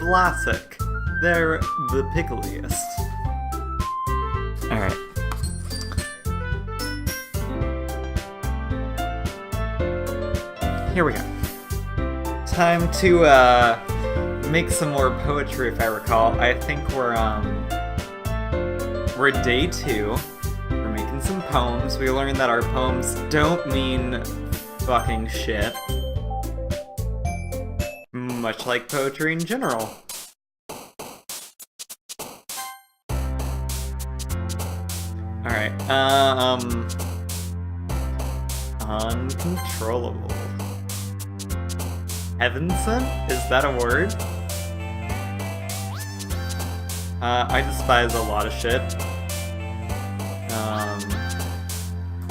classic. They're the pickliest. Alright. Here we go. Time to make some more poetry, if I recall. I think we're day 2. We're making some poems. We learned that our poems don't mean fucking shit. Much like poetry in general. Alright, uncontrollable. Heavenson? Is that a word? I despise a lot of shit.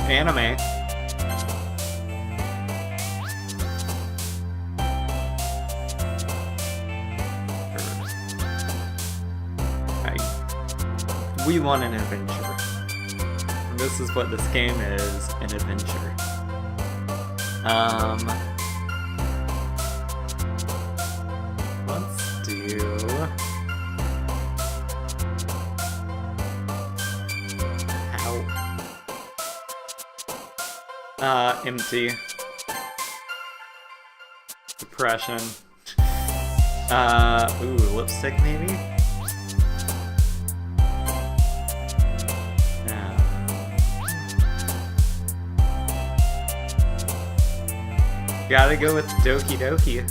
Anime. We want an adventure. And this is what this game is, an adventure. Let's do... empty. Depression. Ooh, lipstick maybe? Gotta go with Doki Doki.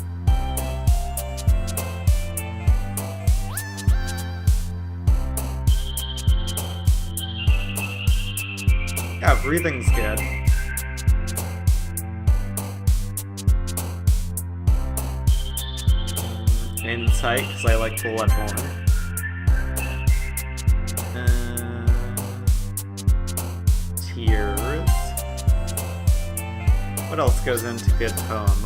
Yeah, breathing's good. Insight, because I like Bloodborne. Tears. What else goes into good poem?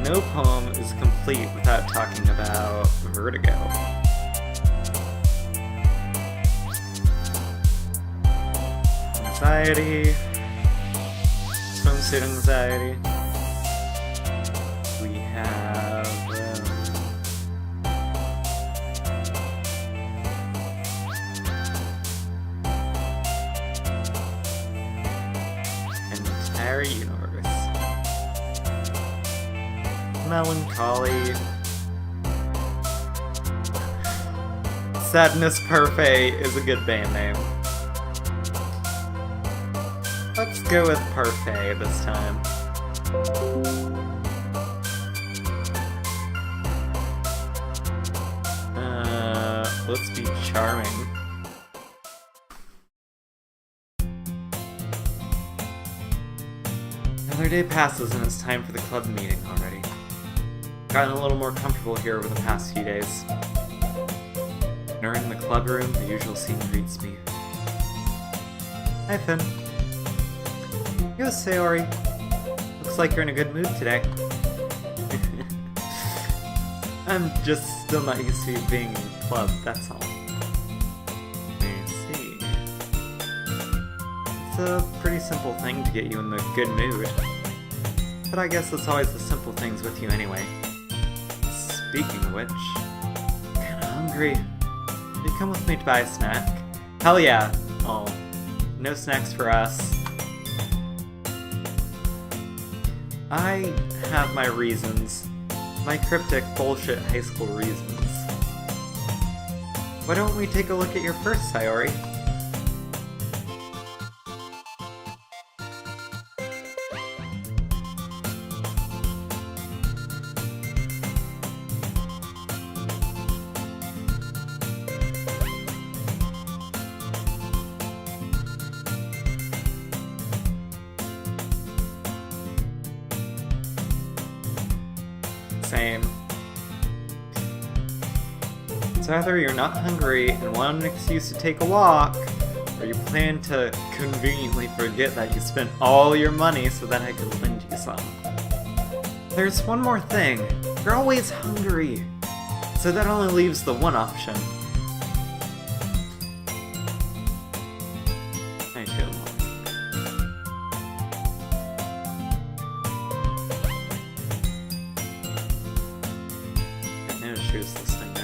No poem is complete without talking about vertigo. Anxiety. Swimsuit anxiety. We have... entire universe. Melancholy. Sadness Parfait is a good band name. Let's go with Parfait this time. Let's be charming. Another day passes and it's time for the club meeting already. Gotten a little more comfortable here over the past few days. Entering the club room, the usual scene greets me. Hi, Finn. Yo, Sayori. Looks like you're in a good mood today. I'm just still not used to being in the club, that's all. I see. It's a pretty simple thing to get you in the good mood. But I guess it's always the simple things with you anyway. Speaking of which, I'm kinda hungry. Will you come with me to buy a snack? Hell yeah! Oh, no snacks for us. I have my reasons. My cryptic bullshit high school reasons. Why don't we take a look at your purse, Sayori? Same. It's either you're not hungry and want an excuse to take a walk, or you plan to conveniently forget that you spent all your money so that I could lend you some. There's one more thing. You're always hungry, so that only leaves the one option. I feel teachers listening in.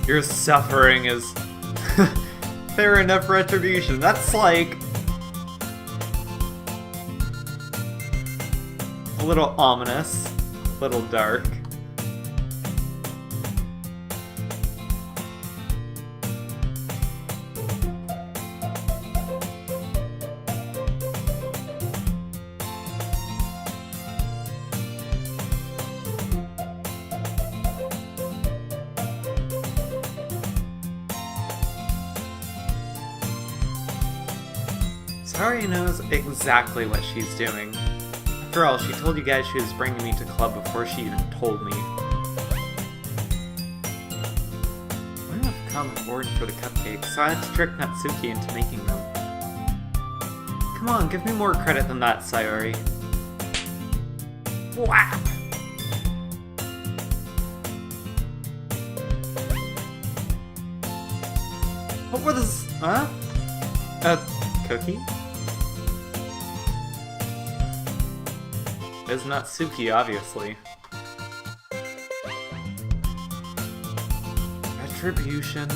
Your suffering is fair enough retribution. That's like a little ominous, a little dark. Saori knows exactly what she's doing. After all, she told you guys she was bringing me to club before she even told me. I wouldn't have come aboard for the cupcakes, so I had to trick Natsuki into making them. Come on, give me more credit than that, Saori. Whap! What was... huh? A cookie? It's Natsuki, obviously. Retribution.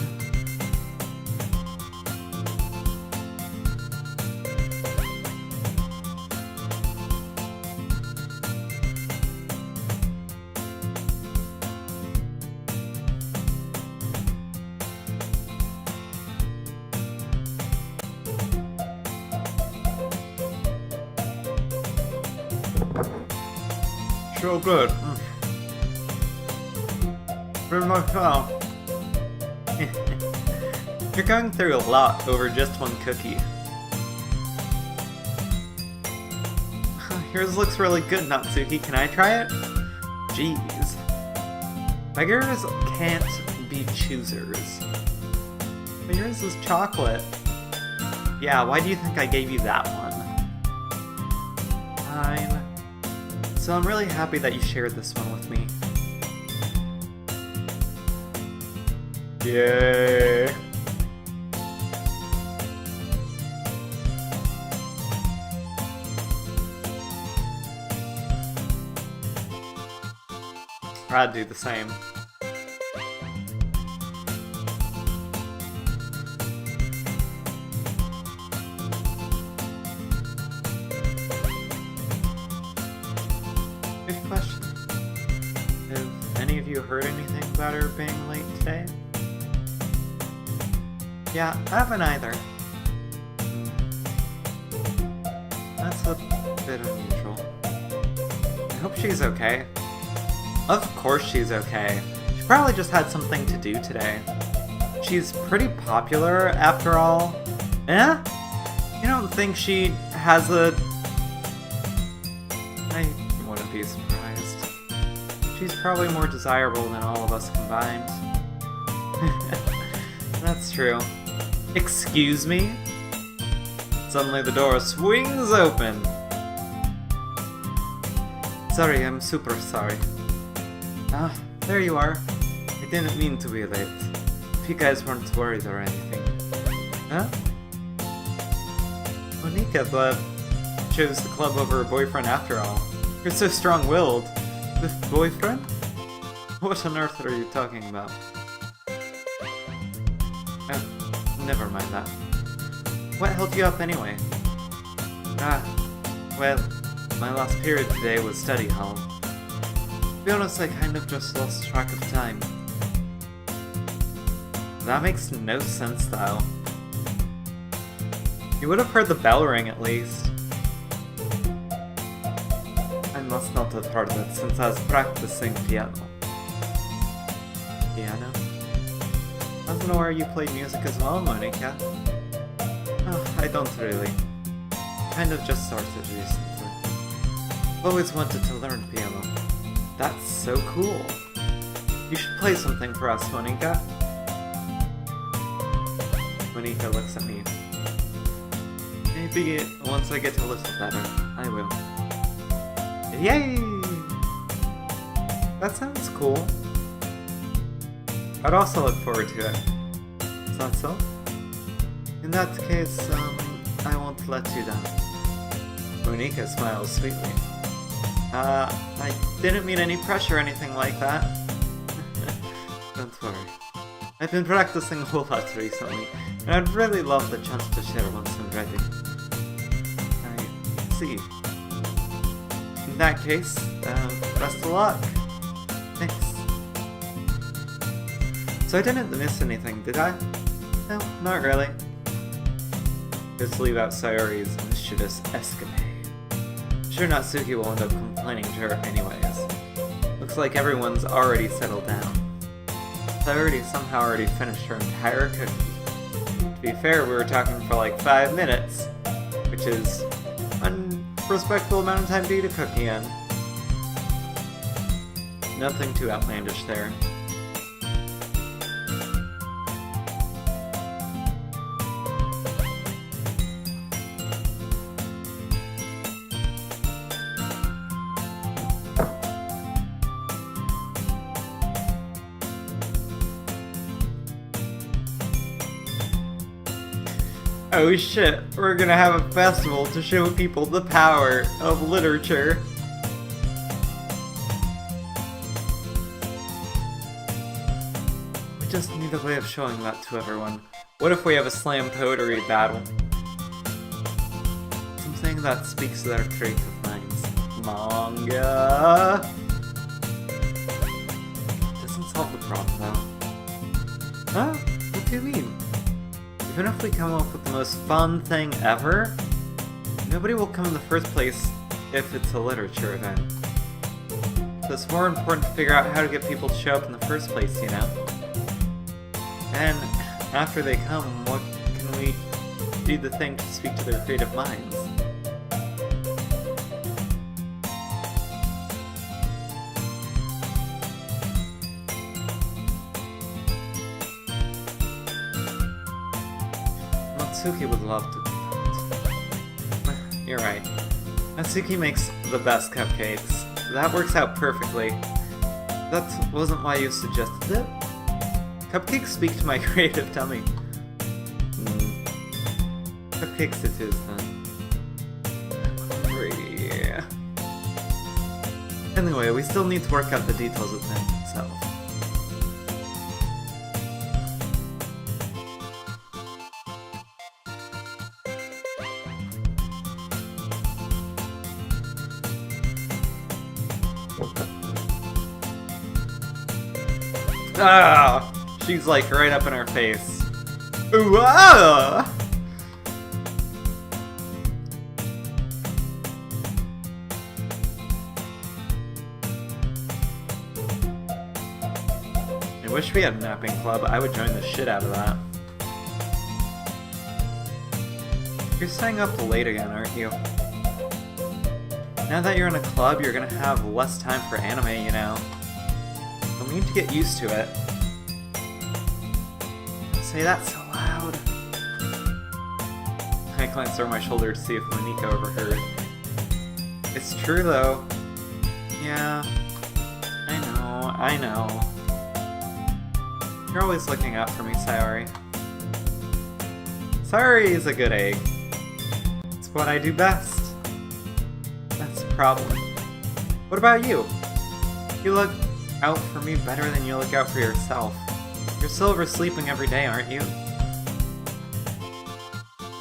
So good. Very much so. You're going through a lot over just one cookie. Yours looks really good, Natsuki. Can I try it? Jeez. Beggars can't be choosers. But yours is chocolate. Yeah, why do you think I gave you that one? Fine. So I'm really happy that you shared this one with me. Yay! I'd do the same. Good question. Have any of you heard anything about her being late today? Yeah, I haven't either. That's a bit unusual. I hope she's okay. Of course she's okay. She probably just had something to do today. She's pretty popular, after all. Eh? You don't think she has a... I wouldn't be surprised. She's probably more desirable than all of us combined. That's true. Excuse me? Suddenly the door swings open. Sorry, I'm super sorry. Ah, there you are. I didn't mean to be late. If you guys weren't worried or anything. Huh? Monika, but chose the club over her boyfriend after all. You're so strong-willed. With boyfriend? What on earth are you talking about? Never mind that. What held you up anyway? Ah, well, my last period today was study hall. To be honest, I kind of just lost track of time. That makes no sense, though. You would have heard the bell ring, at least. I must not have heard it, since I was practicing piano. Piano? I was aware you played music as well, Monika. Oh, I don't really. Kind of just started recently. Always wanted to learn piano. That's so cool. You should play something for us, Monika. Monika looks at me. Maybe once I get to listen better, I will. Yay! That sounds cool. I'd also look forward to it. Is that so? In that case, I won't let you down. Monika smiles sweetly. I didn't mean any pressure or anything like that. Don't worry. I've been practicing a whole lot recently, and I'd really love the chance to share once I'm ready. I see. In that case, best of luck. Thanks. So I didn't miss anything, did I? No, not really. Just leave out Sayori's mischievous escapade. I'm sure Natsuki will end up complaining to her anyways. Looks like everyone's already settled down. Sayori somehow already finished her entire cookie. To be fair, we were talking for like 5 minutes, which is an respectable amount of time to eat a cookie in. Nothing too outlandish there. Oh shit, we're gonna have a festival to show people the power of literature. We just need a way of showing that to everyone. What if we have a slam poetry battle? Something that speaks to their creative minds. Manga! Doesn't solve the problem though. Huh? What do you mean? Even if we come up with the most fun thing ever, nobody will come in the first place if it's a literature event. So it's more important to figure out how to get people to show up in the first place, you know? And after they come, what can we do the thing to speak to their creative minds? Natsuki would love to do that. You're right. Natsuki makes the best cupcakes. That works out perfectly. That wasn't why you suggested it. Cupcakes speak to my creative tummy. Cupcakes it is then. I'm hungry. Anyway, we still need to work out the details of the event itself. Ah! She's like right up in our face. Ooh, ah! I wish we had a napping club. I would join the shit out of that. You're staying up late again, aren't you? Now that you're in a club, you're gonna have less time for anime, you know? You'll need to get used to it. Don't say that so loud. I glanced over my shoulder to see if Monika overheard. It's true though. Yeah. I know. You're always looking out for me, Sayori. Sayori is a good egg. It's what I do best. That's the problem. What about you? You look out for me better than you look out for yourself. You're still oversleeping every day, aren't you?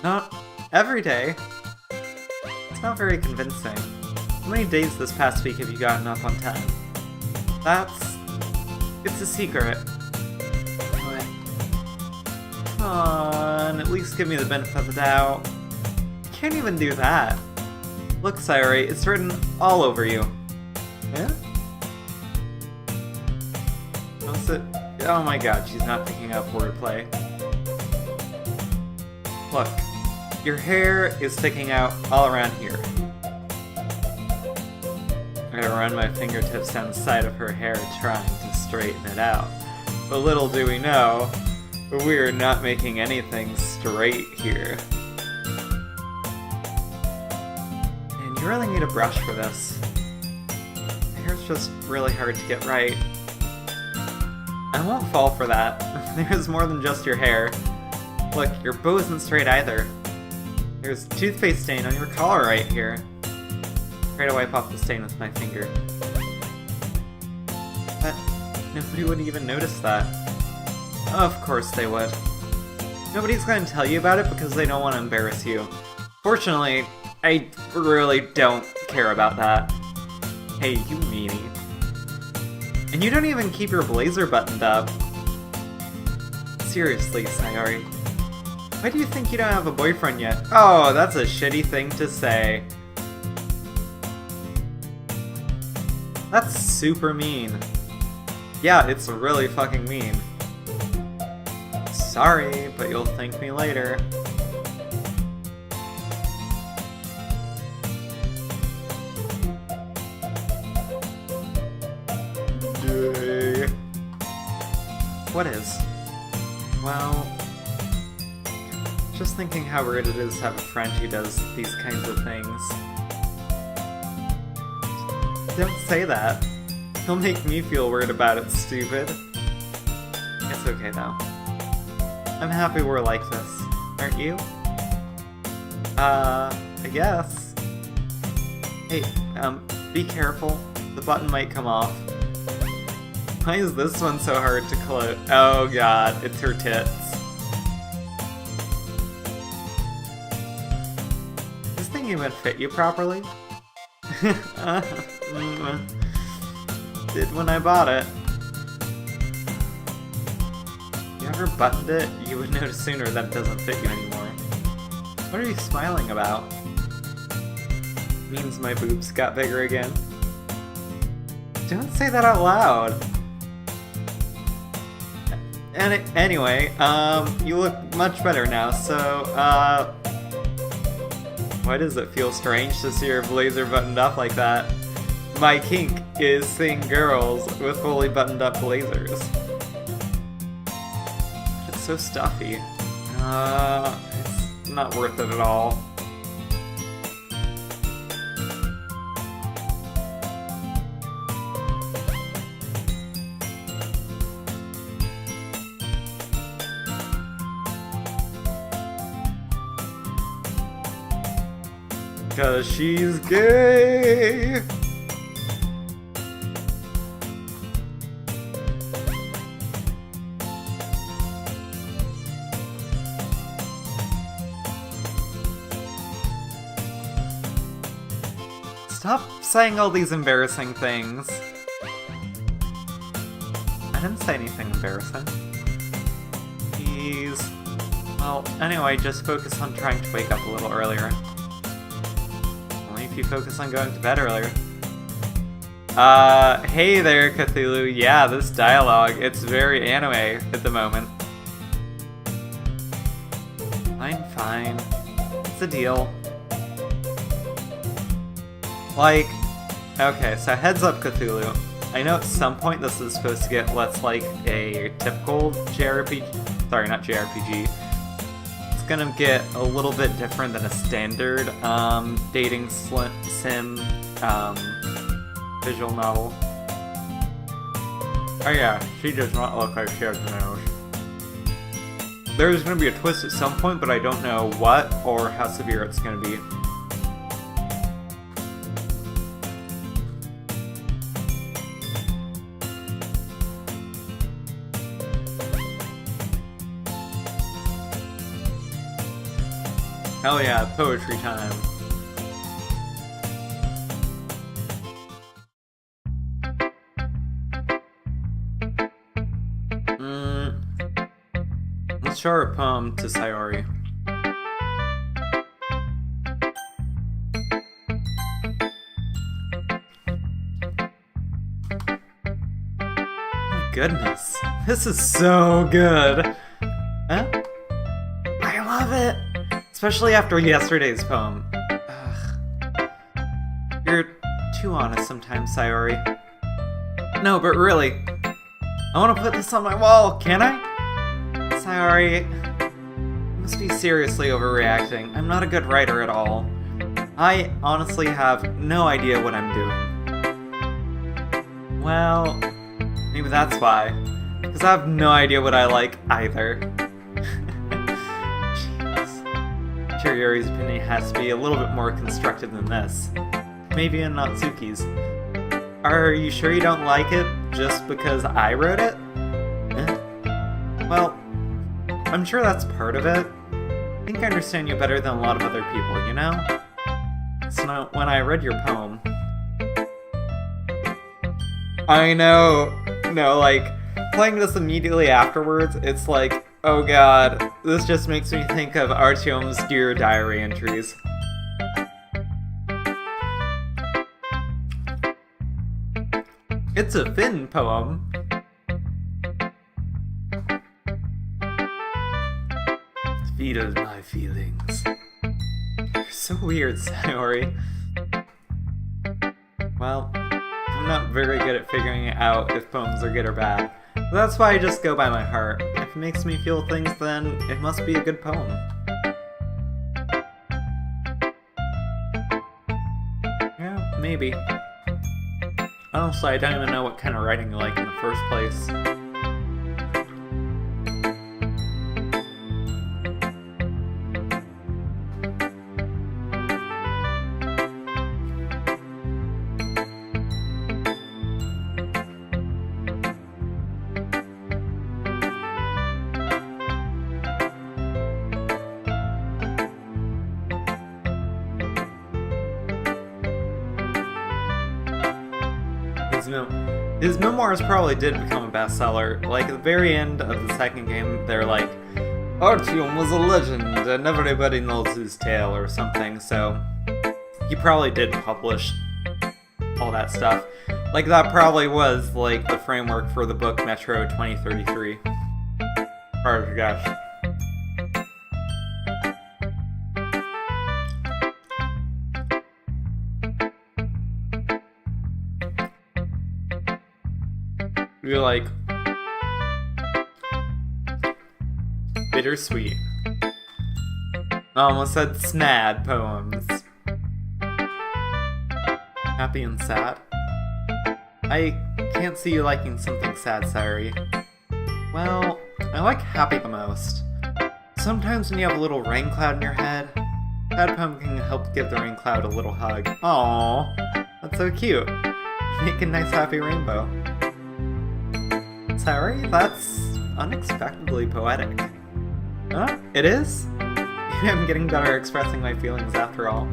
Not every day. It's not very convincing. How many days this past week have you gotten up on time? It's a secret. What? Come on, at least give me the benefit of the doubt. You can't even do that. Look, Sayori, it's written all over you. Yeah? What's it? Oh my god, she's not picking up wordplay. Look, your hair is sticking out all around here. I'm gonna run my fingertips down the side of her hair trying to straighten it out. But little do we know, We're not making anything straight here. And you really need a brush for this. Hair's just really hard to get right. I won't fall for that. There's more than just your hair. Look, your bow isn't straight either. There's toothpaste stain on your collar right here. Try to wipe off the stain with my finger. But nobody would even notice that. Of course they would. Nobody's going to tell you about it because they don't want to embarrass you. Fortunately, I really don't care about that. Hey, you meanie. And you don't even keep your blazer buttoned up. Seriously, Sayori. Why do you think you don't have a boyfriend yet? Oh, that's a shitty thing to say. That's super mean. Yeah, it's really fucking mean. Sorry, but you'll thank me later. What is? Well, just thinking how weird it is to have a friend who does these kinds of things. Don't say that. He'll make me feel weird about it, stupid. It's okay though. I'm happy we're like this, aren't you? I guess. Hey, be careful. The button might come off. Why is this one so hard to close? Oh god, it's her tits. This thing even fit you properly? Did when I bought it. You ever buttoned it, you would notice sooner that it doesn't fit you anymore. What are you smiling about? Means my boobs got bigger again. Don't say that out loud. Anyway, you look much better now, so, why does it feel strange to see your blazer buttoned up like that? My kink is seeing girls with fully buttoned up blazers. It's so stuffy. It's not worth it at all. Cause she's gay! Stop saying all these embarrassing things. I didn't say anything embarrassing. Jeez. Well, anyway, just focus on trying to wake up a little earlier. If you focus on going to bed earlier. Hey there, Cthulhu. Yeah, this dialogue, it's very anime at the moment. Fine. It's a deal. Like, okay, so heads up, Cthulhu. I know at some point this is supposed to get less like a typical JRPG. Sorry, not JRPG. Gonna get a little bit different than a standard dating sim visual novel. Oh yeah, she does not look like she has a nose. There's gonna be a twist at some point, but I don't know what or how severe it's gonna be. Oh yeah, poetry time. Let's show a poem to Sayori. My goodness, this is so good. Huh? I love it! Especially after yesterday's poem. Ugh. You're too honest sometimes, Sayori. No, but really, I want to put this on my wall, can I? Sayori, you must be seriously overreacting. I'm not a good writer at all. I honestly have no idea what I'm doing. Well, maybe that's why. Because I have no idea what I like either. Jeez. Sure, Yuri's opinion has to be a little bit more constructive than this. Maybe in Natsuki's. Are you sure you don't like it just because I wrote it? Well, I'm sure that's part of it. I think I understand you better than a lot of other people, you know? So when I read your poem... I know! No, like, playing this immediately afterwards, it's like, oh god, this just makes me think of Artyom's Dear Diary entries. It's a Finn poem. Feel my feelings. You're so weird, Sayori. Well, I'm not very good at figuring out if poems are good or bad. But that's why I just go by my heart. If it makes me feel things, then it must be a good poem. Yeah, maybe. Honestly, I don't even know what kind of writing you like in the first place. His memoirs probably did become a bestseller. Like, at the very end of the second game, they're like, Artyom was a legend, and everybody knows his tale, or something, so he probably did publish all that stuff. Like, that probably was, like, the framework for the book Metro 2033. Oh, gosh. You're like bittersweet. I almost said SMAD poems. Happy and sad. I can't see you liking something sad, Sayori. Well, I like happy the most. Sometimes when you have a little rain cloud in your head, that poem can help give the rain cloud a little hug. Aww, that's so cute. Make a nice happy rainbow. Sayori, that's unexpectedly poetic. Huh? It is? Maybe I'm getting better at expressing my feelings after all.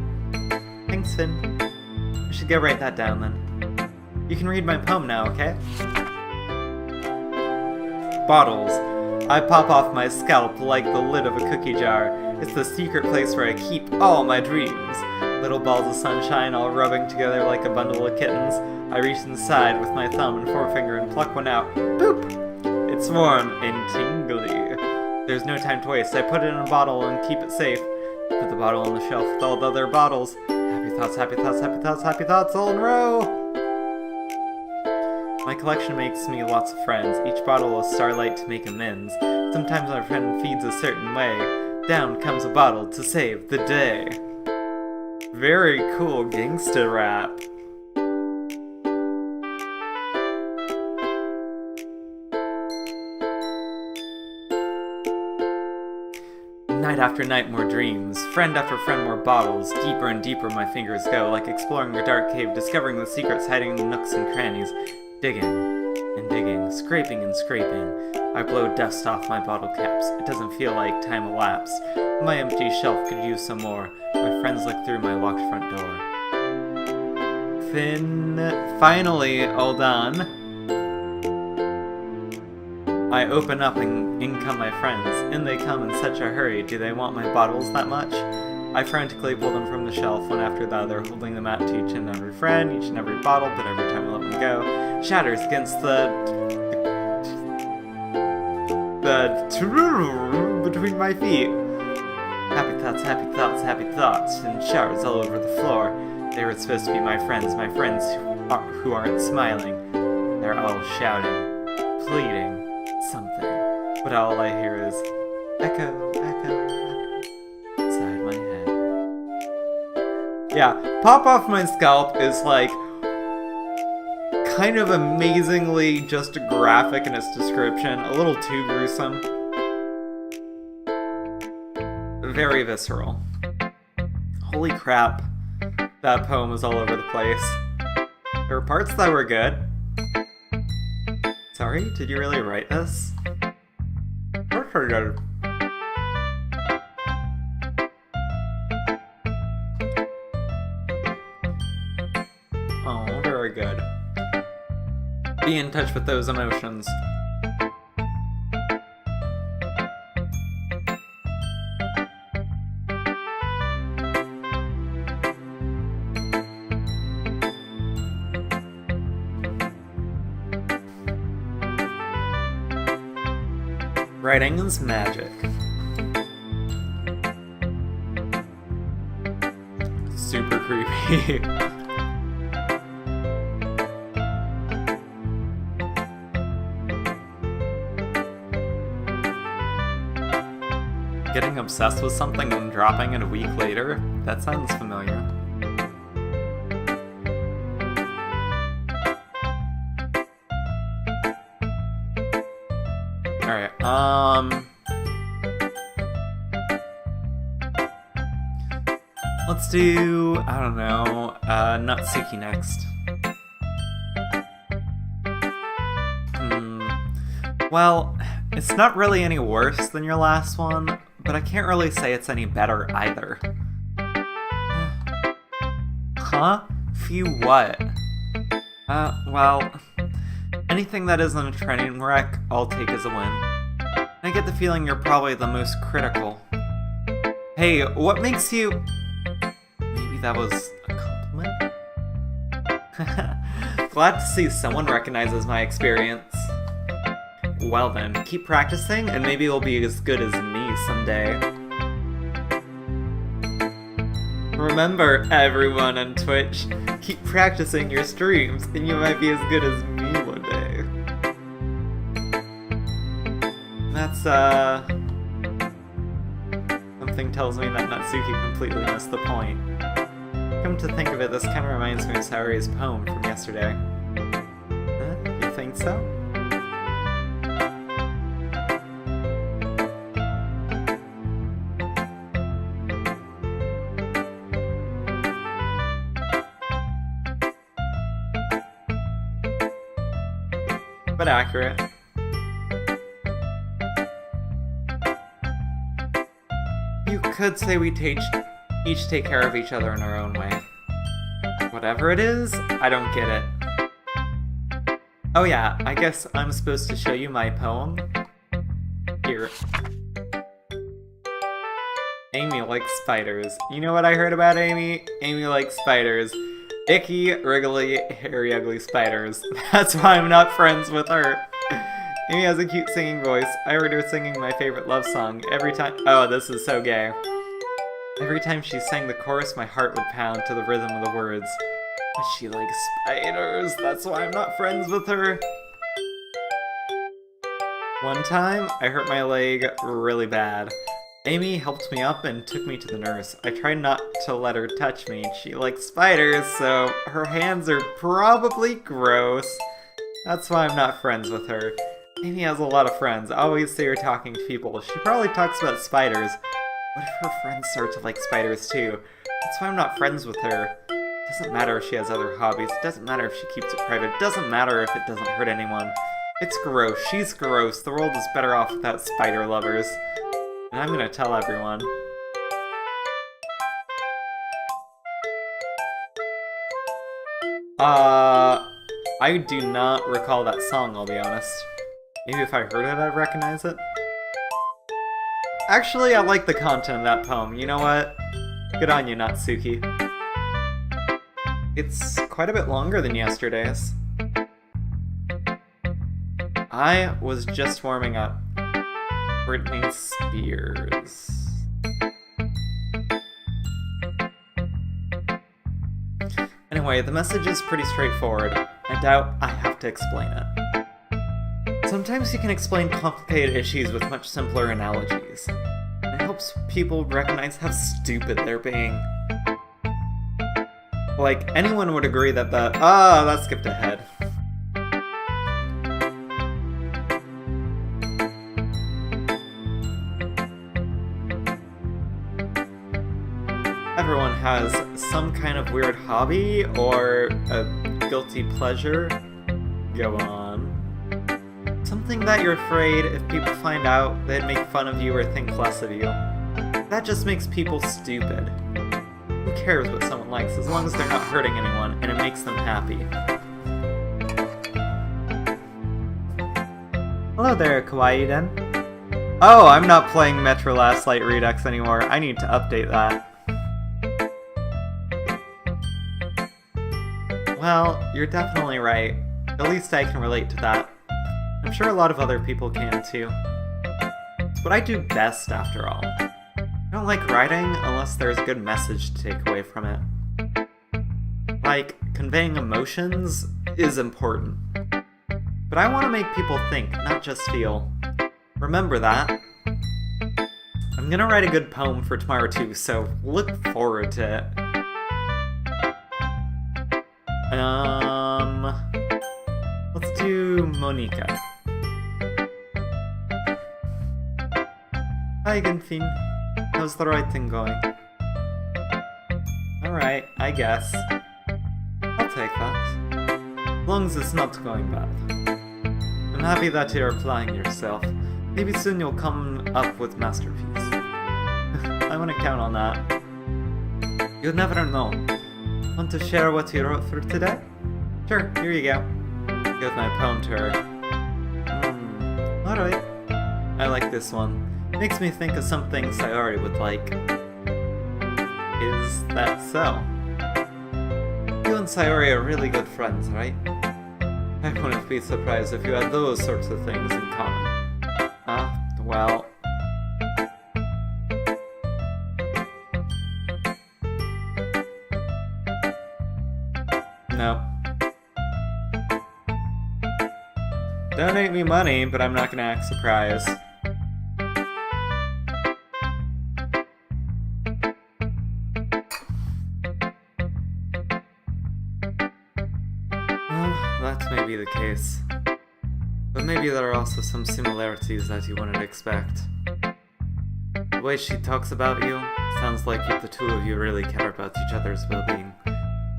Thanks, Finn. I should go write that down then. You can read my poem now, okay? Bottles. I pop off my scalp like the lid of a cookie jar. It's the secret place where I keep all my dreams. Little balls of sunshine all rubbing together like a bundle of kittens. I reach inside with my thumb and forefinger and pluck one out. Boop! It's warm and tingly. There's no time to waste. I put it in a bottle and keep it safe. Put the bottle on the shelf with all the other bottles. Happy thoughts, happy thoughts, happy thoughts, happy thoughts all in a row! My collection makes me lots of friends. Each bottle is starlight to make amends. Sometimes my friend feeds a certain way. Down comes a bottle to save the day. Very cool gangsta rap. Night after night, more dreams. Friend after friend, more bottles. Deeper and deeper my fingers go, like exploring a dark cave, discovering the secrets hiding in the nooks and crannies. Digging and digging, scraping and scraping. I blow dust off my bottle caps. It doesn't feel like time elapsed. My empty shelf could use some more. My friends look through my locked front door. Finn, finally, all done. I open up and in come my friends. In they come in such a hurry. Do they want my bottles that much? I frantically pull them from the shelf, one after the other, holding them out to each and every friend, each and every bottle, but every time I let them go, shatters against the between my feet. Happy thoughts, happy thoughts, happy thoughts, and showers all over the floor. They were supposed to be my friends who aren't smiling. They're all shouting, pleading, something. But all I hear is echo, echo, echo inside my head. Yeah, Pop Off My Scalp is like kind of amazingly just graphic in its description, a little too gruesome. Very visceral. Holy crap, that poem was all over the place. There were parts that were good. Sorry, did you really write this? That's pretty good. Oh, very good. Be in touch with those emotions. Writing is magic. Super creepy. Getting obsessed with something and dropping it a week later? That sounds familiar. Alright, let's do, I don't know, Natsuki next. Well, it's not really any worse than your last one, but I can't really say it's any better either. Huh? Few what? Well, anything that isn't a train wreck, I'll take as a win. I get the feeling you're probably the most critical. Hey, what makes you... Maybe that was a compliment? Glad to see someone recognizes my experience. Well then, keep practicing, and maybe you'll be as good as me someday. Remember, everyone on Twitch, keep practicing your streams, and you might be as good as me one day. That's, something tells me that Natsuki completely missed the point. Come to think of it, this kind of reminds me of Saori's poem from yesterday. You think so? But accurate. You could say we each take care of each other in our own way. Whatever it is, I don't get it. Oh yeah, I guess I'm supposed to show you my poem? Here. Amy likes spiders. You know what I heard about Amy? Amy likes spiders. Icky, wriggly, hairy, ugly spiders. That's why I'm not friends with her. Amy has a cute singing voice. I heard her singing my favorite love song every time- Oh, this is so gay. Every time she sang the chorus, my heart would pound to the rhythm of the words. But she likes spiders. That's why I'm not friends with her. One time, I hurt my leg really bad. Amy helped me up and took me to the nurse. I tried not to let her touch me. She likes spiders, so her hands are probably gross. That's why I'm not friends with her. Amy has a lot of friends. I always see her talking to people. She probably talks about spiders. What if her friends start to like spiders too? That's why I'm not friends with her. It doesn't matter if she has other hobbies. It doesn't matter if she keeps it private. It doesn't matter if it doesn't hurt anyone. It's gross. She's gross. The world is better off without spider lovers. And I'm gonna tell everyone. I do not recall that song, I'll be honest. Maybe if I heard it, I'd recognize it. Actually, I like the content of that poem. You know what? Good on you, Natsuki. It's quite a bit longer than yesterday's. I was just warming up. Britney Spears. Anyway, the message is pretty straightforward. I doubt I have to explain it. Sometimes you can explain complicated issues with much simpler analogies. It helps people recognize how stupid they're being. Like, anyone would agree that that skipped ahead. Everyone has some kind of weird hobby or a guilty pleasure. Go on. Something that you're afraid if people find out, they'd make fun of you or think less of you. That just makes people stupid. Who cares what someone likes as long as they're not hurting anyone and it makes them happy? Hello there, Kawaii-den. Oh, I'm not playing Metro Last Light Redux anymore. I need to update that. Well, you're definitely right. At least I can relate to that. I'm sure a lot of other people can too. It's what I do best, after all. I don't like writing unless there's a good message to take away from it. Like, conveying emotions is important. But I want to make people think, not just feel. Remember that. I'm gonna write a good poem for tomorrow too, so look forward to it. Let's do Monika. Hi, Gunfin. How's the writing going? Alright, I guess. I'll take that. As long as it's not going bad. I'm happy that you're applying yourself. Maybe soon you'll come up with masterpiece. I want to count on that. You'll never know. Want to share what you wrote for today? Sure, here you go. Give my poem to her. Alright. I like this one. Makes me think of some things I already would like. Is that so? You and Sayori are really good friends, right? I wouldn't be surprised if you had those sorts of things in common. Well... No. Donate me money, but I'm not gonna act surprised. That may be the case. But maybe there are also some similarities that you wouldn't expect. The way she talks about you, sounds like the two of you really care about each other's well-being.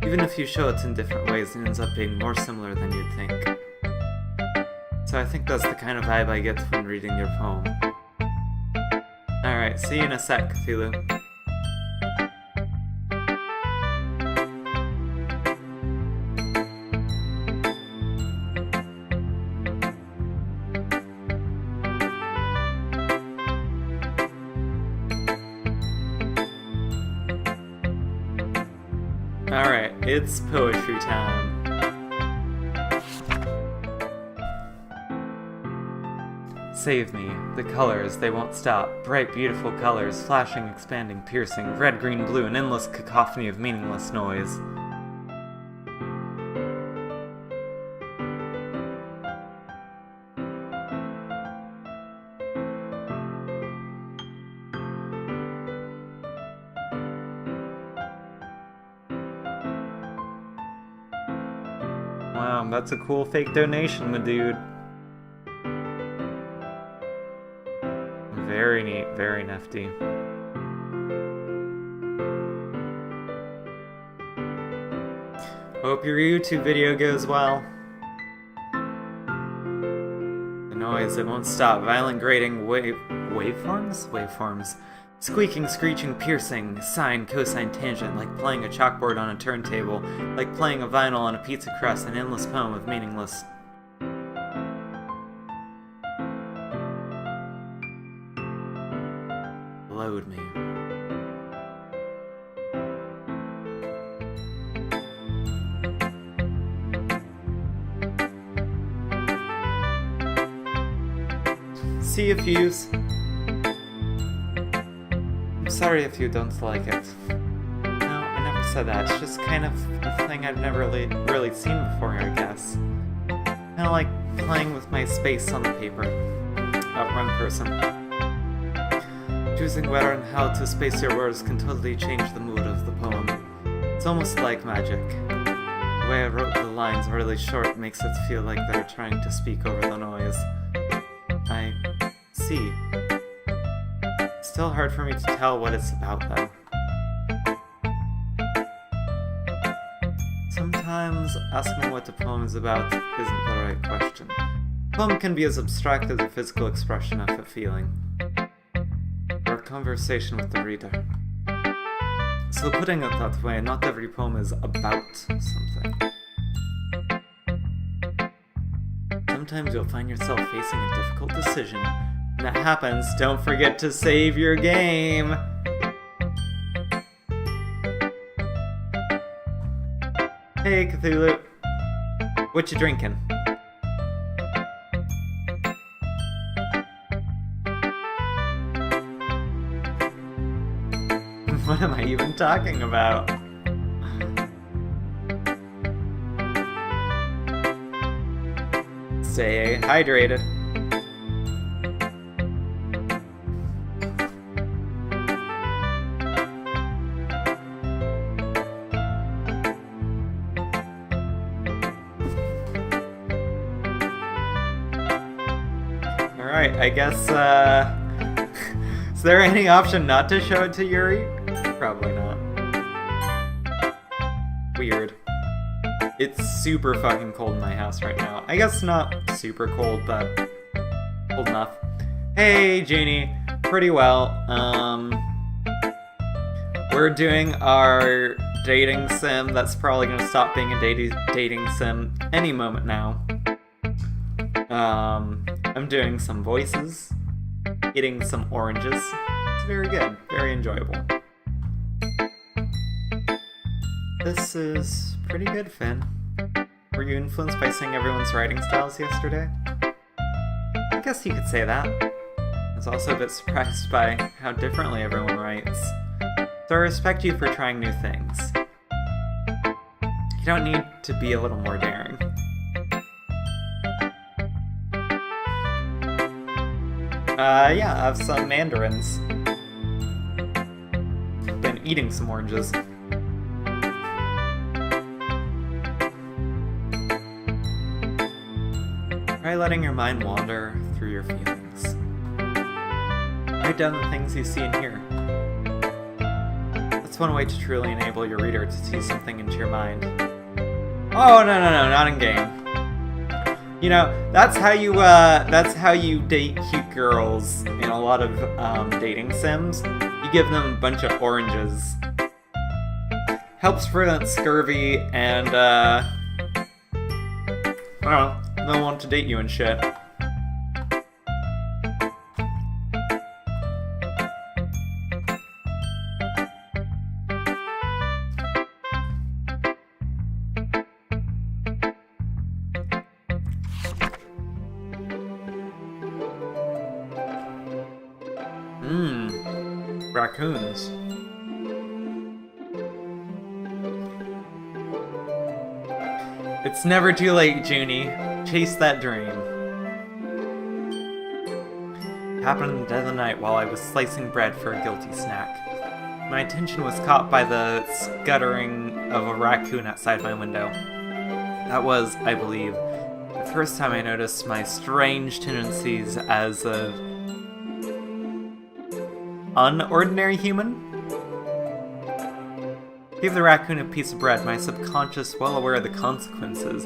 Even if you show it in different ways, it ends up being more similar than you'd think. So I think that's the kind of vibe I get when reading your poem. Alright, see you in a sec, Cthulhu. Alright, it's poetry time. Save me. The colors, they won't stop. Bright, beautiful colors, flashing, expanding, piercing, red, green, blue, an endless cacophony of meaningless noise. Wow, that's a cool fake donation, my dude. Very neat, very nifty. Hope your YouTube video goes well. The noise, it won't stop. Violent grating waveforms? Waveforms. Squeaking, screeching, piercing, sine, cosine, tangent, like playing a chalkboard on a turntable, like playing a vinyl on a pizza crust, an endless poem of meaningless. Load me. See you, Fuse. I'm sorry if you don't like it. No, I never said that. It's just kind of a thing I've never really seen before, I guess. Kinda like playing with my space on the paper. Wrong person. Choosing where and how to space your words can totally change the mood of the poem. It's almost like magic. The way I wrote the lines really short makes it feel like they're trying to speak over the noise. I see. Still hard for me to tell what it's about, though. Sometimes asking what the poem is about isn't the right question. A poem can be as abstract as a physical expression of a feeling, or a conversation with the reader. So putting it that way, not every poem is about something. Sometimes you'll find yourself facing a difficult decision. When that happens, don't forget to save your game! Hey, Cthulhu. What you drinking? What am I even talking about? Stay hydrated. Alright, I guess, is there any option not to show it to Yuri? Probably not. Weird. It's super fucking cold in my house right now. I guess not super cold, but cold enough. Hey, Jeannie. Pretty well. We're doing our dating sim that's probably gonna stop being a dating sim any moment now. I'm doing some voices, eating some oranges. It's very good, very enjoyable. This is pretty good, Finn. Were you influenced by seeing everyone's writing styles yesterday? I guess you could say that. I was also a bit surprised by how differently everyone writes. So I respect you for trying new things. You don't need to be a little more daring. Yeah, I have some mandarins. Been eating some oranges. Try letting your mind wander through your feelings. Write down the things you see and hear. That's one way to truly enable your reader to see something into your mind. Oh, no, not in game. You know, that's how you date cute girls in a lot of dating sims. You give them a bunch of oranges. Helps prevent scurvy and, I don't know, they'll want to date you and shit. Raccoons. It's never too late, Junie. Chase that dream. It happened in the dead of the night while I was slicing bread for a guilty snack. My attention was caught by the scuttering of a raccoon outside my window. That was, I believe, the first time I noticed my strange tendencies as a unordinary human? Gave the raccoon a piece of bread, my subconscious well aware of the consequences,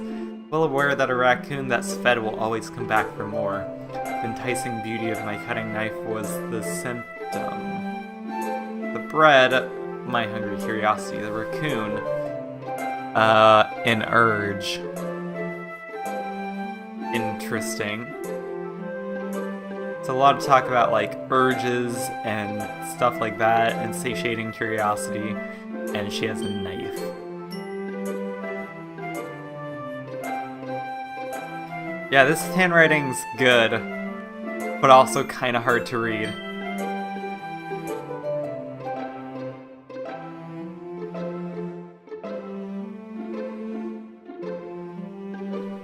well aware that a raccoon that's fed will always come back for more. The enticing beauty of my cutting knife was the symptom. The bread, my hungry curiosity. The raccoon, an urge. Interesting. It's a lot of talk about, like, urges and stuff like that, and satiating curiosity, and she has a knife. Yeah, this handwriting's good, but also kind of hard to read.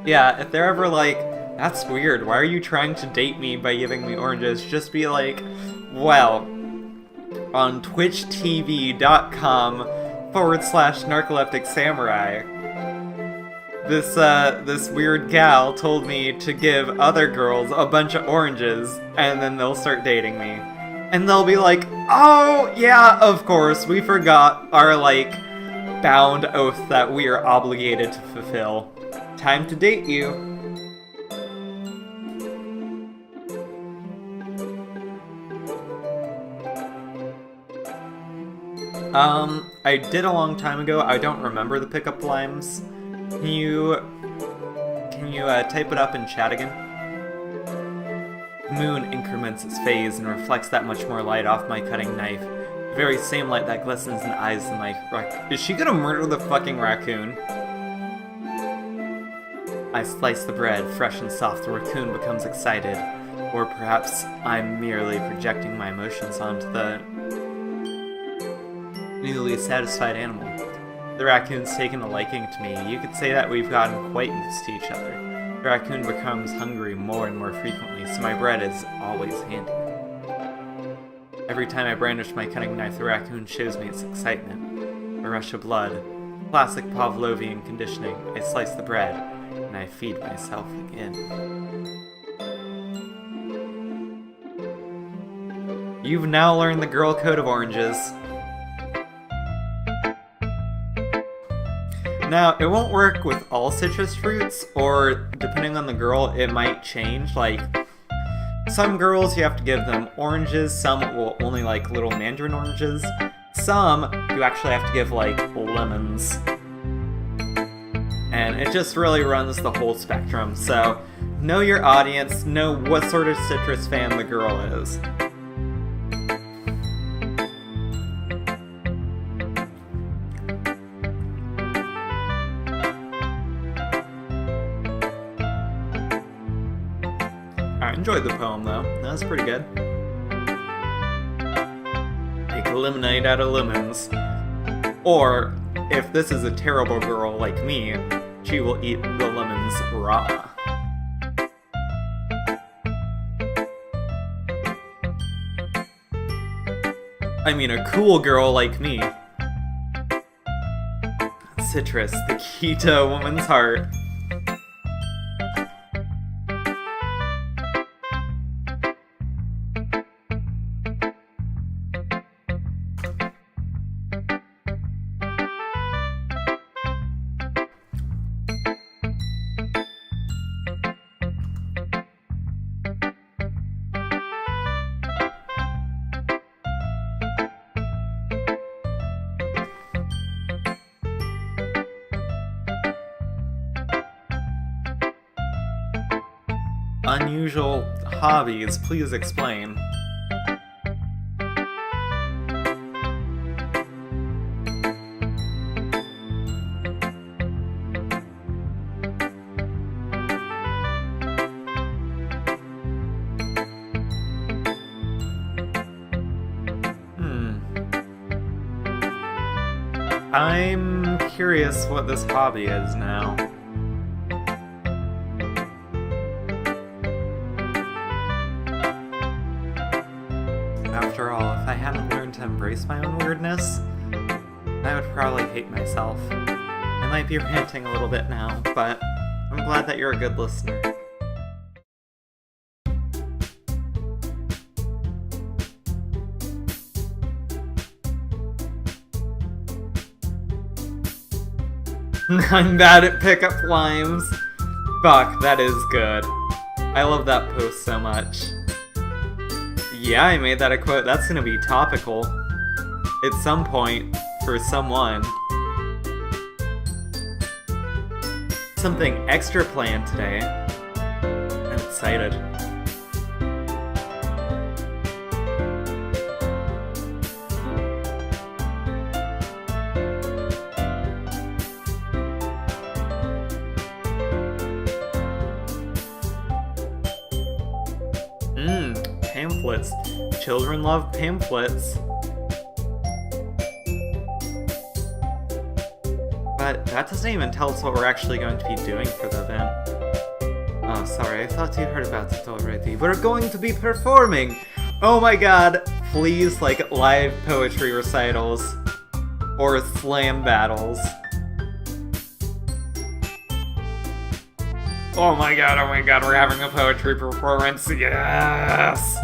Yeah, if they're ever, like, That's weird. Why are you trying to date me by giving me oranges? Just be like, well, on twitchtv.com/narcoleptic samurai, this weird gal told me to give other girls a bunch of oranges, and then they'll start dating me. And they'll be like, oh, yeah, of course, we forgot our, like, bound oath that we are obligated to fulfill. Time to date you. I did a long time ago. I don't remember the pickup lines. Can you type it up in chat again? The moon increments its phase and reflects that much more light off my cutting knife. The very same light that glistens in the eyes of my Is she gonna murder the fucking raccoon? I slice the bread, fresh and soft. The raccoon becomes excited. Or perhaps I'm merely projecting my emotions onto the newly satisfied animal. The raccoon's taken a liking to me. You could say that we've gotten quite used to each other. The raccoon becomes hungry more and more frequently, so my bread is always handy. Every time I brandish my cutting knife, the raccoon shows me its excitement. A rush of blood. Classic Pavlovian conditioning. I slice the bread, and I feed myself again. You've now learned the girl code of oranges. Now, it won't work with all citrus fruits, or depending on the girl, it might change. Like, some girls you have to give them oranges, some will only like little mandarin oranges, some you actually have to give like lemons. And it just really runs the whole spectrum, so know your audience, know what sort of citrus fan the girl is. I enjoyed the poem, though. That was pretty good. Make lemonade out of lemons. Or, if this is a terrible girl like me, she will eat the lemons raw. I mean, a cool girl like me. Citrus, the key to a woman's heart. Unusual hobbies, please explain. I'm curious what this hobby is now. After all, if I hadn't learned to embrace my own weirdness, I would probably hate myself. I might be ranting a little bit now, but I'm glad that you're a good listener. I'm bad at pickup lines. Fuck, that is good. I love that post so much. Yeah, I made that a quote. That's gonna be topical at some point for someone. Something extra planned today. I'm excited. Pamphlets. Children love pamphlets. But that doesn't even tell us what we're actually going to be doing for the event. Oh, sorry, I thought you heard about it already. We're going to be performing! Oh my god, please, like, live poetry recitals. Or slam battles. Oh my god, we're having a poetry performance, yes!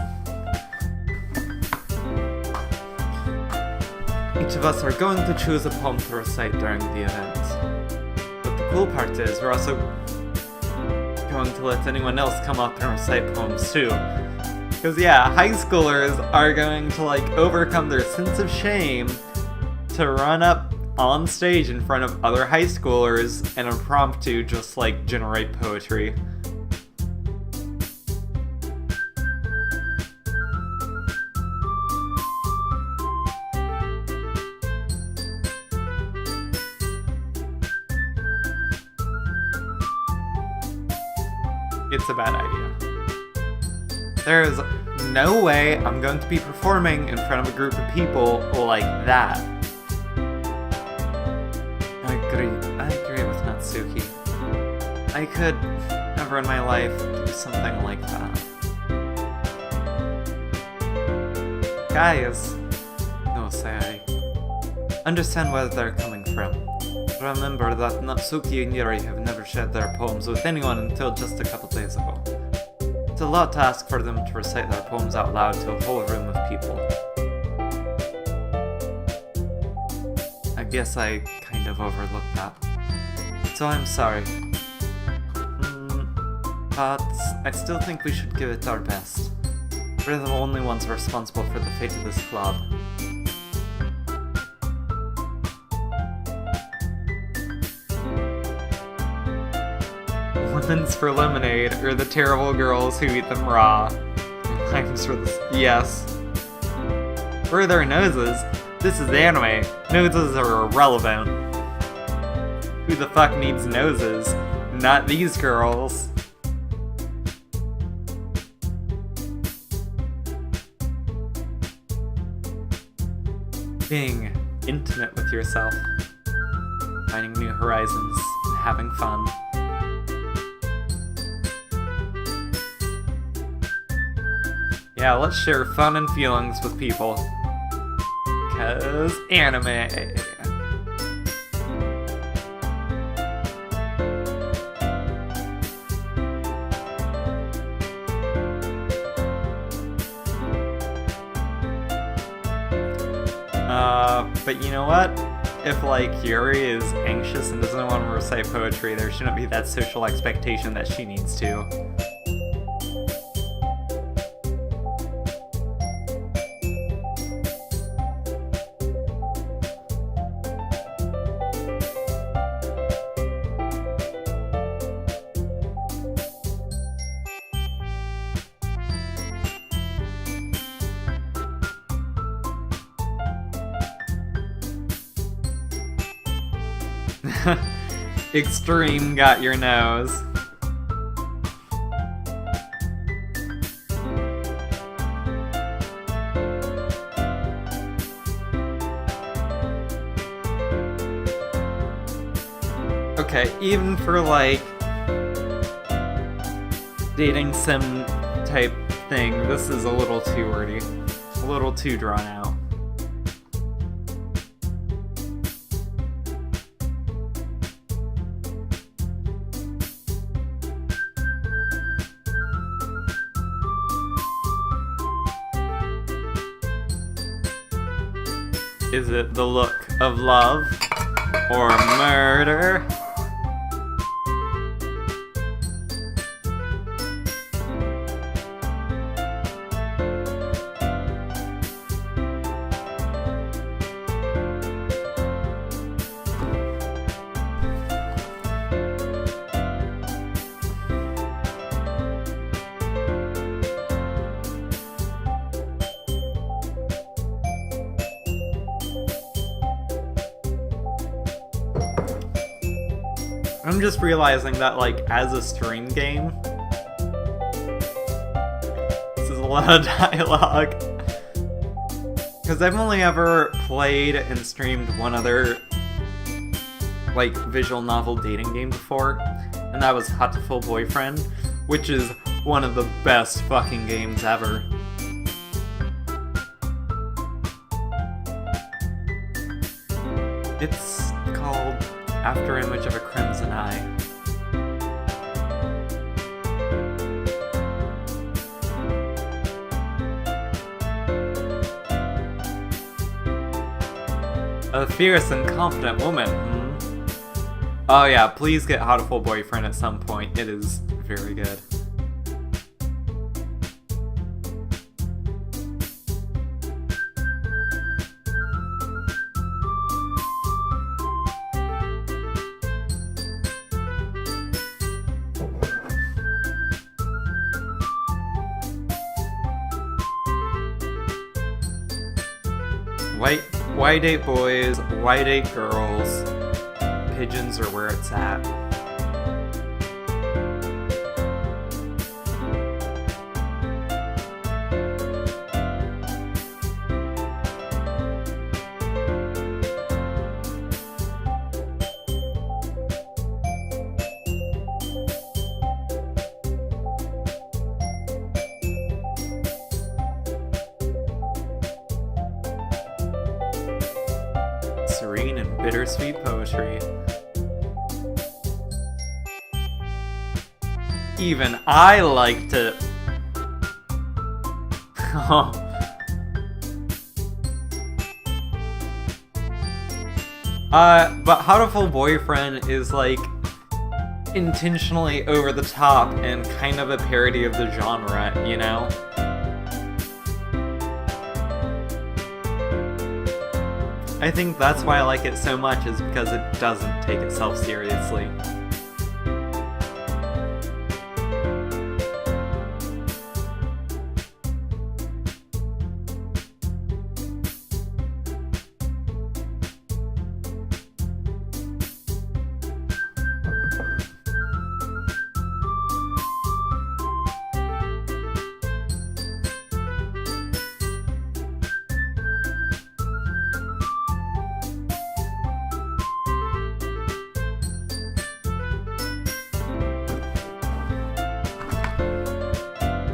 Each of us are going to choose a poem to recite during the event. But the cool part is, we're also going to let anyone else come up and recite poems too. Because yeah, high schoolers are going to like overcome their sense of shame to run up on stage in front of other high schoolers and impromptu just like generate poetry. It's a bad idea. There is no way I'm going to be performing in front of a group of people like that. I agree with Natsuki. I could never in my life do something like that. Guys, no say I understand where they're coming from. Remember that Natsuki and Yuri have never shared their poems with anyone until just a couple days ago. It's a lot to ask for them to recite their poems out loud to a whole room of people. I guess I kind of overlooked that. So I'm sorry. But I still think we should give it our best. We're the only ones responsible for the fate of this club. Lemons for lemonade, or the terrible girls who eat them raw. Limes for the... yes. Where are their noses? This is anime. Noses are irrelevant. Who the fuck needs noses? Not these girls. Being intimate with yourself. Finding new horizons. And having fun. Yeah, let's share fun and feelings with people. 'Cause anime. But you know what? If, like, Yuri is anxious and doesn't want to recite poetry, there shouldn't be that social expectation that she needs to. Extreme got your nose. Okay, even for like dating sim type thing, this is a little too wordy. A little too drawn out. Is it the look of love or murder? I'm just realizing that, like, as a stream game, this is a lot of dialogue. Because I've only ever played and streamed one other, like, visual novel dating game before, and that was Hatoful Boyfriend. which is one of the best fucking games ever. It's called Afterimage of a Crimson Eye. A fierce and confident woman, Oh yeah, please get Hatoful Boyfriend at some point. It is very good. Why date boys? Why date girls? Pigeons are where it's at. Serene and bittersweet poetry. Even I like to... but Hatoful Boyfriend is like intentionally over the top and kind of a parody of the genre, you know? I think that's why I like it so much, is because it doesn't take itself seriously.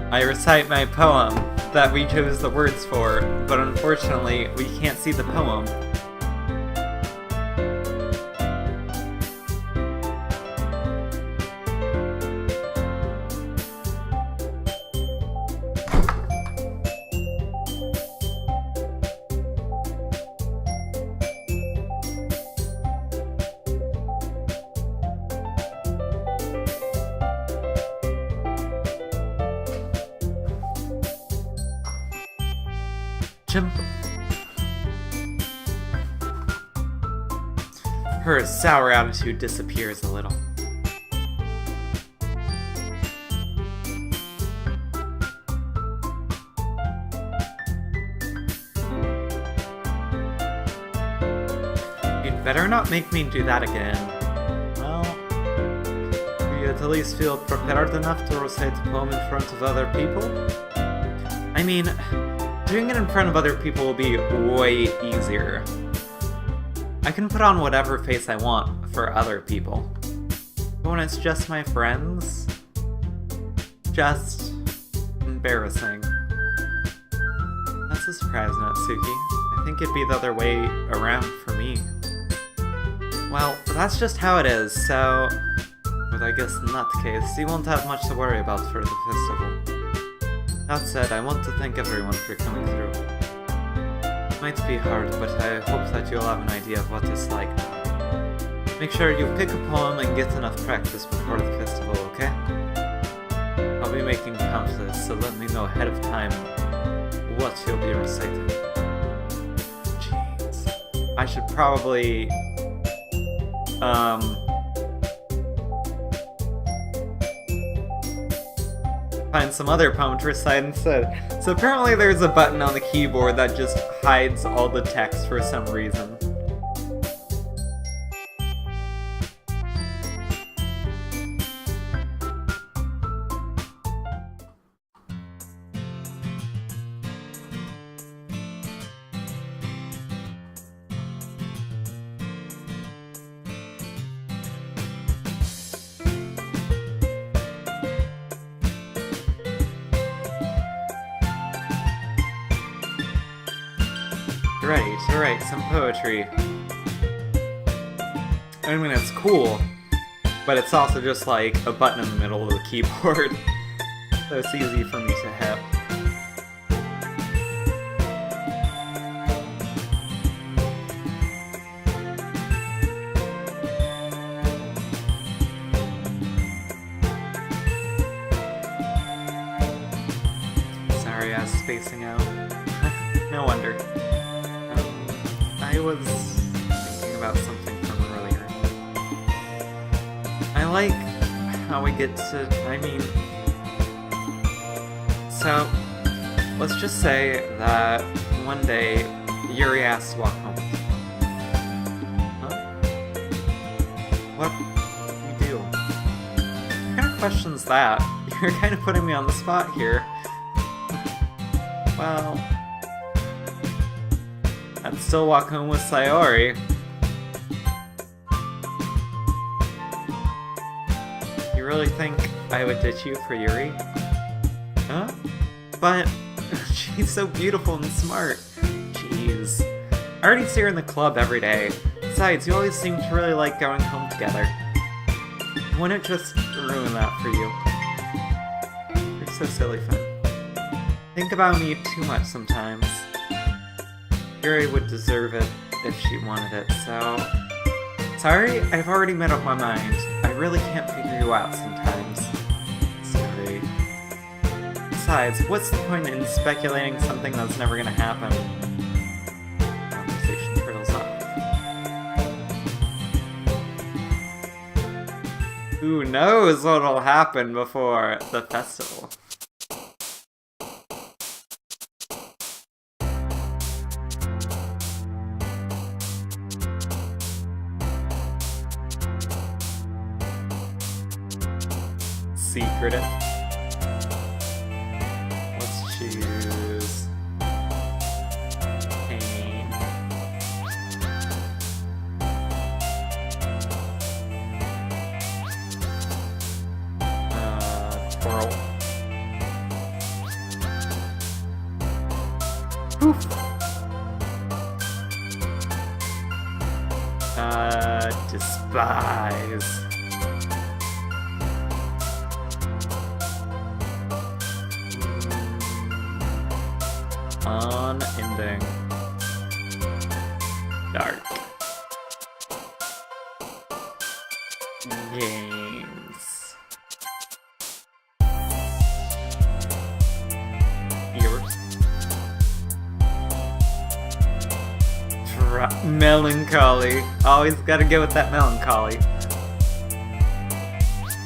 I recite my poem that we chose the words for, but unfortunately, we can't see the poem. Her sour attitude disappears a little. You'd better not make me do that again. Well, you'd at least feel prepared enough to recite the poem in front of other people? I mean, doing it in front of other people will be way easier. I can put on whatever face I want for other people. But when it's just my friends, just embarrassing. That's a surprise, Natsuki. I think it'd be the other way around for me. Well, that's just how it is, so... But I guess in that case, you won't have much to worry about for the festival. That said, I want to thank everyone for coming through. It might be hard, but I hope that you'll have an idea of what it's like now. Make sure you pick a poem and get enough practice before the festival, okay? I'll be making pamphlets, so let me know ahead of time what you'll be reciting. Jeez. I should probably... find some other poem to recite instead. So apparently there's a button on the keyboard that just hides all the text for some reason. ready to write some poetry. I mean, it's cool, but it's also just like a button in the middle of the keyboard, so it's easy for me to hit. Sorry, I was spacing out. No wonder. I was thinking about something from earlier. I like how we get to, so let's just say that one day Yuri asks to walk home. Huh? What do you do? What kind of question's that? You're kind of putting me on the spot here. Well, I'd still walk home with Sayori. You really think I would ditch you for Yuri? Huh? But she's so beautiful and smart. Jeez. I already see her in the club every day. Besides, you always seem to really like going home together. Wouldn't it just ruin that for you? You're so silly, Finn. Think about me too much sometimes. Yuri would deserve it if she wanted it, so... Sorry, I've already made up my mind. I really can't figure you out sometimes. Sorry. Besides, what's the point in speculating something that's never gonna happen? Conversation turtles off. Who knows what'll happen before the festival? Secretive. Let's choose pain. Coral. Poof. Despise. Unending. Dark. Games. Yours. Melancholy. Always gotta go with that melancholy.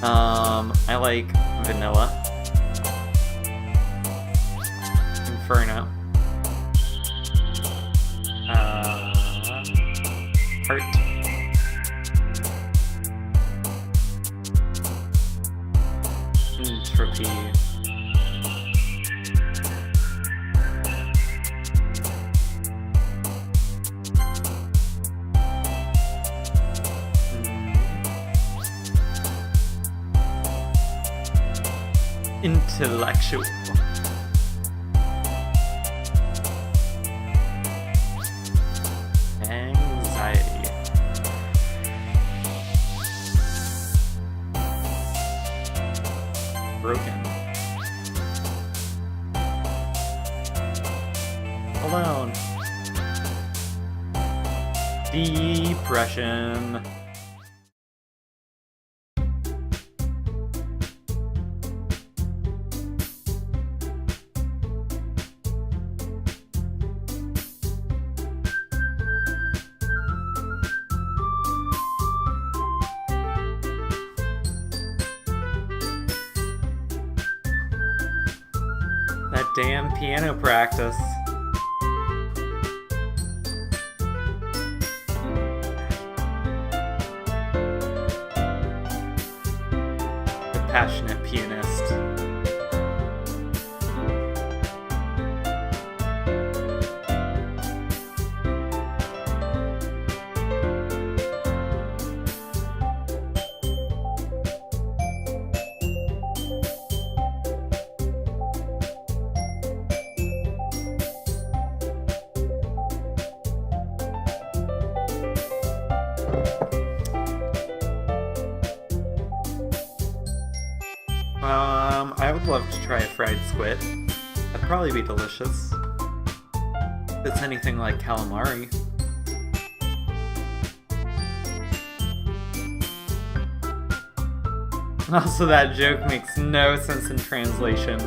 I like vanilla. Inferno. Heart. Entropy. Intellectual. Anxiety. Broken. Alone. Depression. That damn piano practice. The passionate pianist. would love to try a fried squid. That'd probably be delicious. If it's anything like calamari. Also, that joke makes no sense in translation.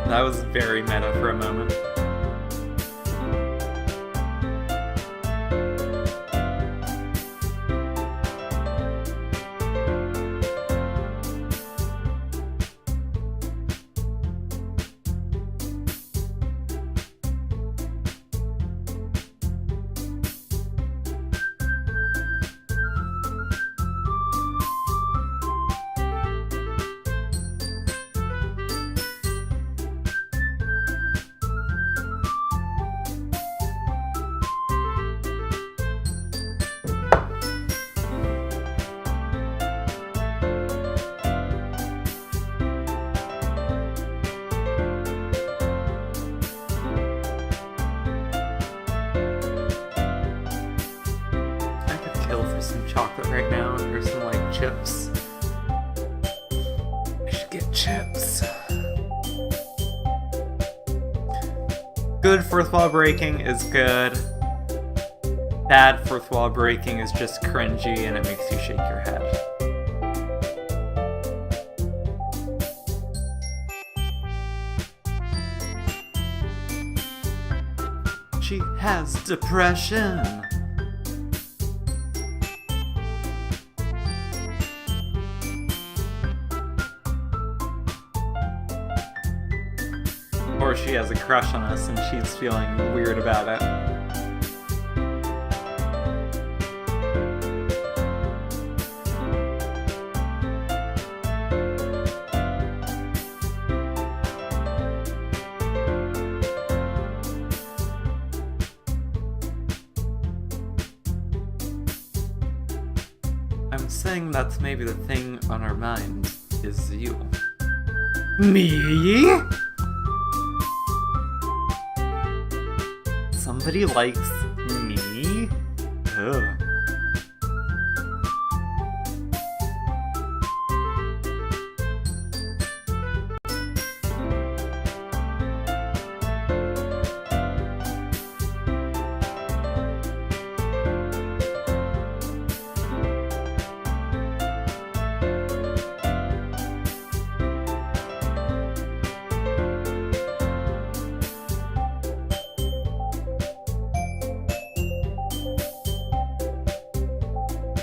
That was very meta for a moment. Some chocolate right now, or some like chips. I should get chips. Good fourth wall breaking is good. Bad fourth wall breaking is just cringy and it makes you shake your head. She has depression. Or she has a crush on us and she's feeling weird about it. I'm saying that's maybe the thing on our mind is you. Me? Somebody likes me? Ugh.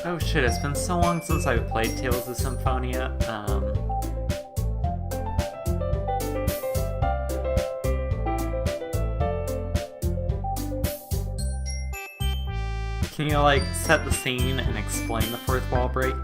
Oh shit, it's been so long since I've played Tales of Symphonia. Can you, like, set the scene and explain the fourth wall break?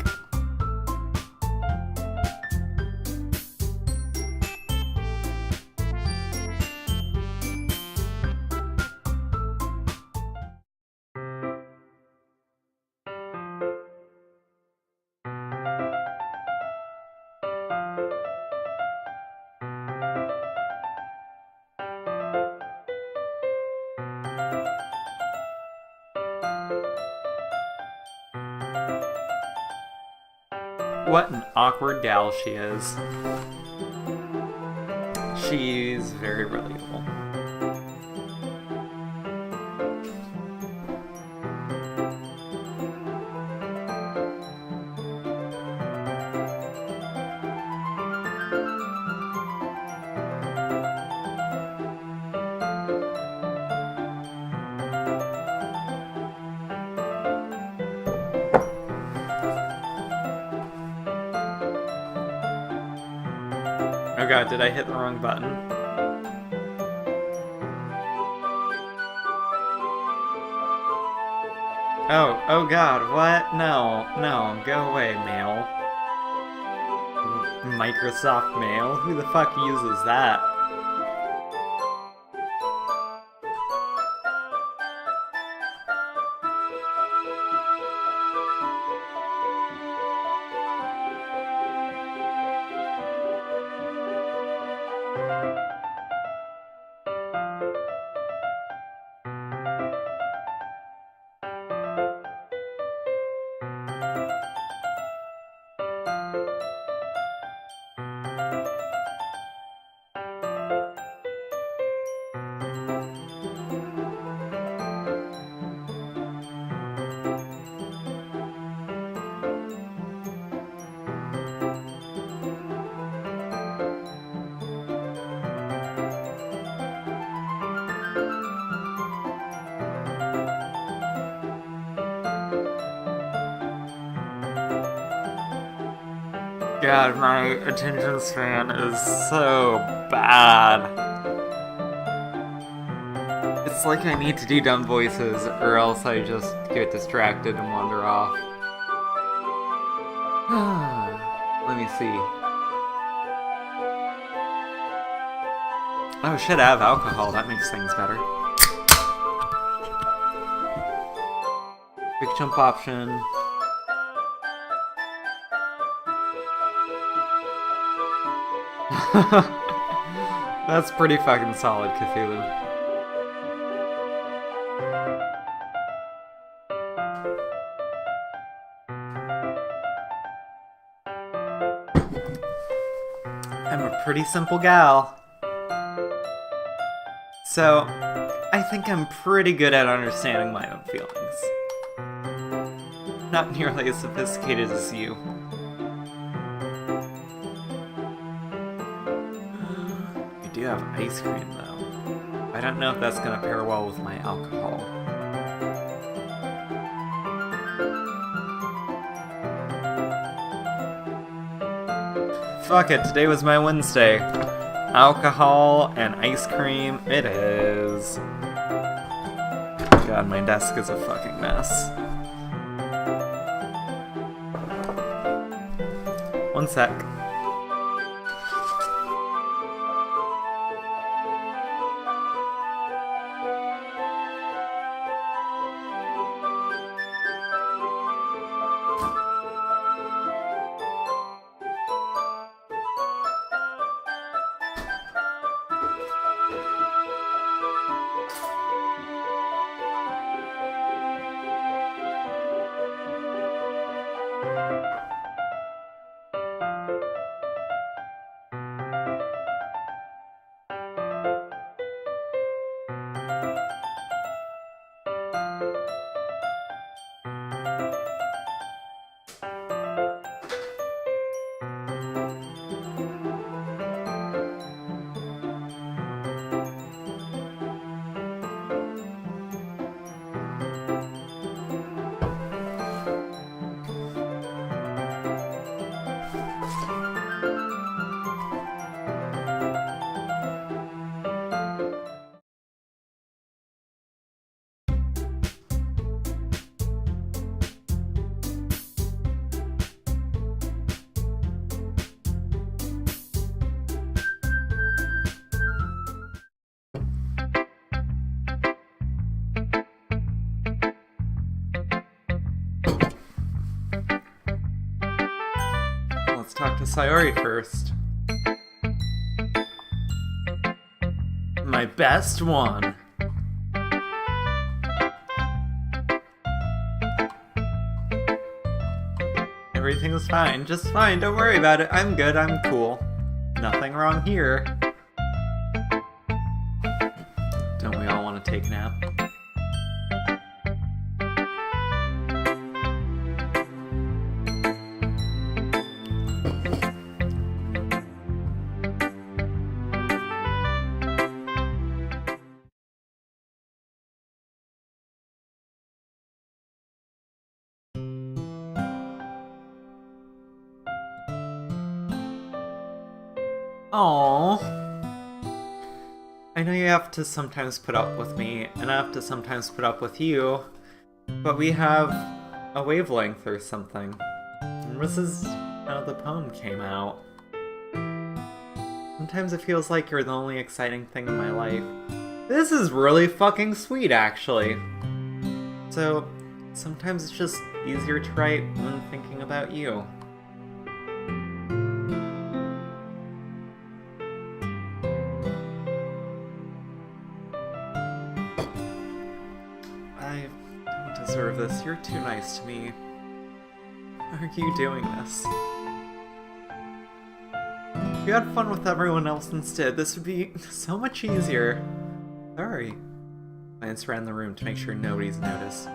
What an awkward gal she is. She's very relatable. Oh god, did I hit the wrong button? Oh god, what? No, go away, mail. Microsoft Mail? Who the fuck uses that? god, my attention span is so bad. It's like I need to do dumb voices, or else I just get distracted and wander off. Let me see. Oh shit, I have alcohol. That makes things better. Quick jump option. That's pretty fucking solid, Cthulhu. I'm a pretty simple gal. So, I think I'm pretty good at understanding my own feelings. Not nearly as sophisticated as you. I do have ice cream, though. I don't know if that's gonna pair well with my alcohol. Fuck it, today was my Wednesday. Alcohol and ice cream, it is. God, my desk is a fucking mess. One sec. Let's talk to Sayori first. My best one. Everything's fine, just fine, don't worry about it. I'm good, I'm cool. Nothing wrong here. Don't we all want to take a nap? Aww. I know you have to sometimes put up with me, and I have to sometimes put up with you, but we have a wavelength or something. And this is how the poem came out. Sometimes it feels like you're the only exciting thing in my life. This is really fucking sweet, actually. So, sometimes it's just easier to write when thinking about you. I don't deserve this. You're too nice to me. Why are you doing this? If you had fun with everyone else instead, this would be so much easier. Sorry. I glanced around the room to make sure nobody's noticed.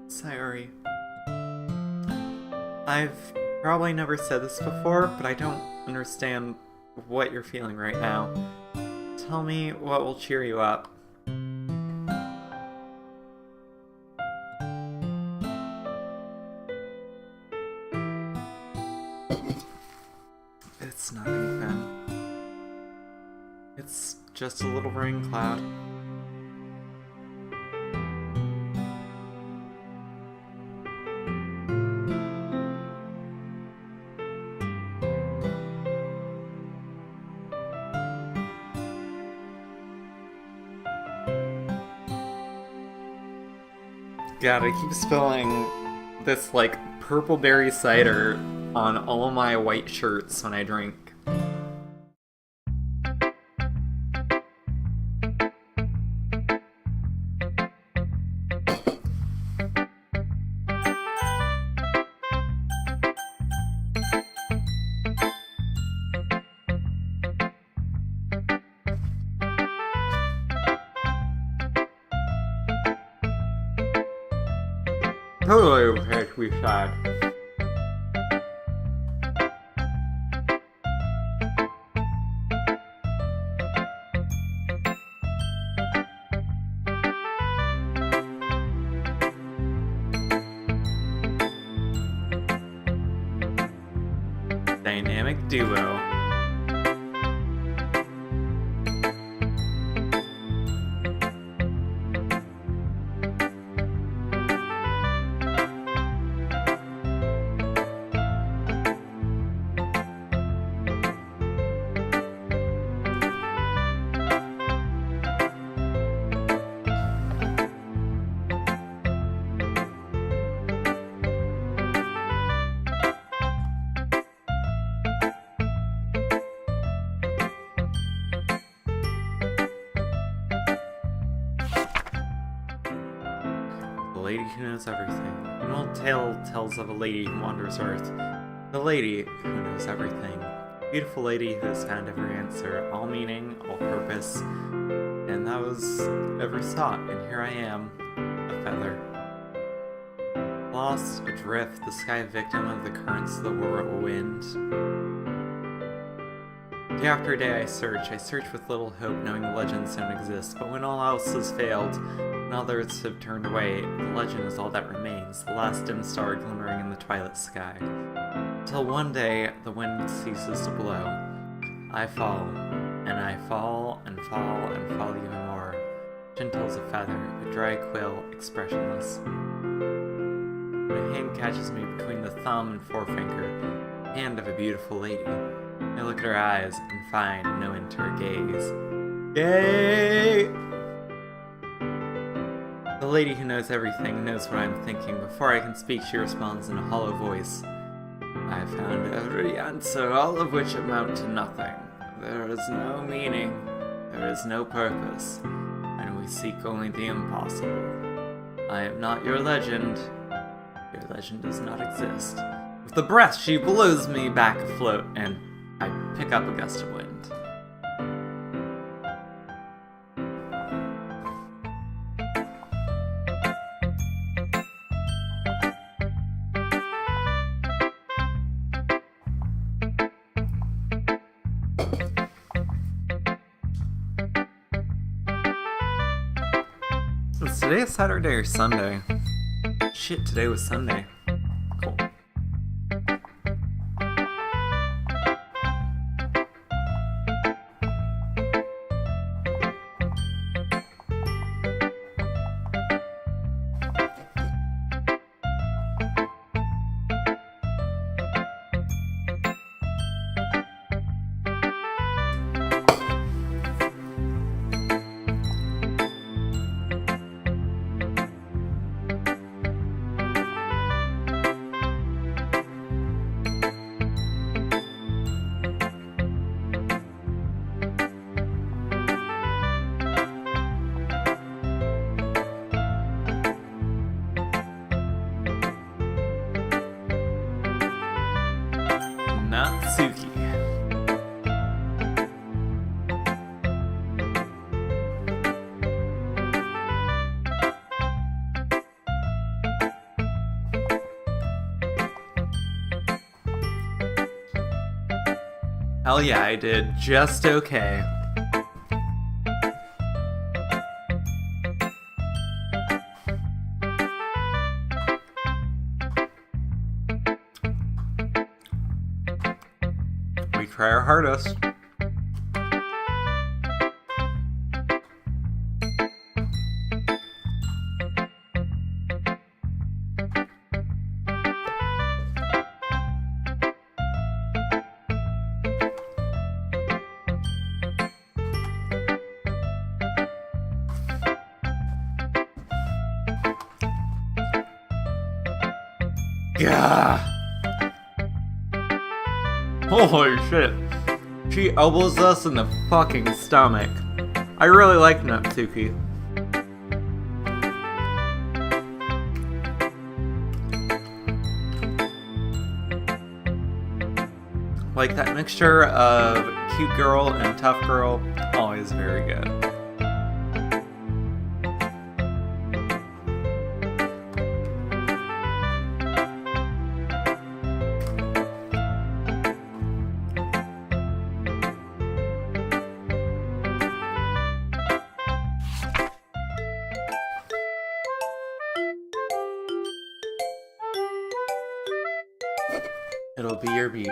Sayori. I've probably never said this before, but I don't understand what you're feeling right now. Tell me what will cheer you up. It's just a little rain cloud. God, I keep spilling this, like, purple berry cider on all my white shirts when I drink. Totally okay to be sad. Dynamic duo. The lady who knows everything. An old tale tells of a lady who wanders Earth. The lady who knows everything. Beautiful lady who has found every answer, all meaning, all purpose. And that was every thought, and here I am, a feather. Lost, adrift, the sky victim of the currents of the whirlwind. Day after day I search with little hope, knowing legends don't exist. But when all else has failed, and others have turned away, the legend is all that remains, the last dim star glimmering in the twilight sky. Till one day, the wind ceases to blow. I fall, and I fall, and fall, and fall even more. Gentle as a feather, a dry quill, expressionless. My hand catches me between the thumb and forefinger, hand of a beautiful lady. I look at her eyes and find no end to her gaze. Yay! The lady who knows everything knows what I'm thinking. Before I can speak, she responds in a hollow voice. I found every answer, all of which amount to nothing. There is no meaning, there is no purpose, and we seek only the impossible. I am not your legend. Your legend does not exist. With a breath, she blows me back afloat, and I pick up a gust of wind. Is today a Saturday or Sunday? Shit, today was Sunday. Cool. Natsuki. Hell yeah, I did just okay. We try our hardest. Gah. Holy shit. She elbows us in the fucking stomach. I really like Natsuki. Like that mixture of cute girl and tough girl, always very good. It'll be your beach.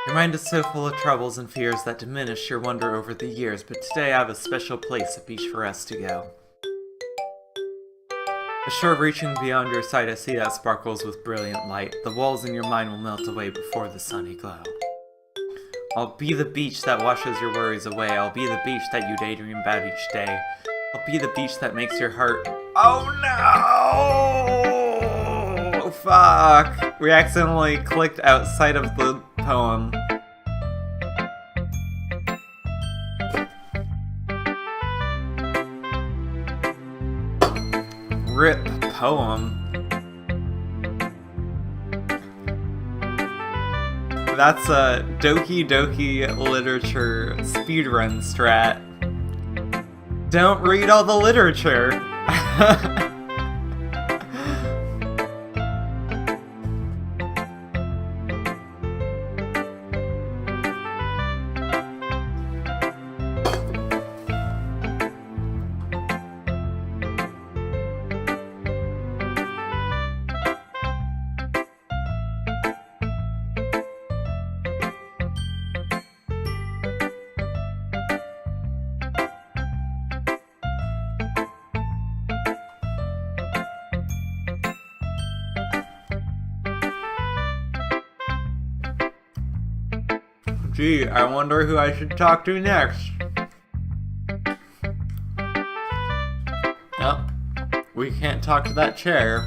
Your mind is so full of troubles and fears that diminish your wonder over the years, but today I have a special place, a beach for us to go. A shore reaching beyond your sight, I see that sparkles with brilliant light. The walls in your mind will melt away before the sunny glow. I'll be the beach that washes your worries away. I'll be the beach that you daydream about each day. I'll be the beach that makes your heart... Oh no! Fuck! We accidentally clicked outside of the poem. RIP poem. That's a Doki Doki literature speedrun strat. Don't read all the literature. Gee, I wonder who I should talk to next. Oh, we can't talk to that chair.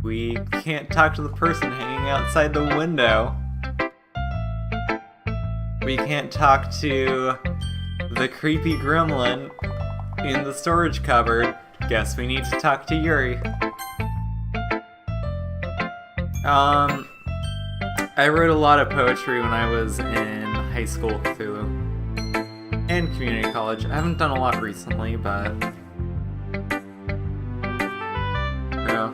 We can't talk to the person hanging outside the window. We can't talk to the creepy gremlin in the storage cupboard. Guess we need to talk to Yuri. I wrote a lot of poetry when I was in high school, Cthulhu, and community college. I haven't done a lot recently, but... yeah.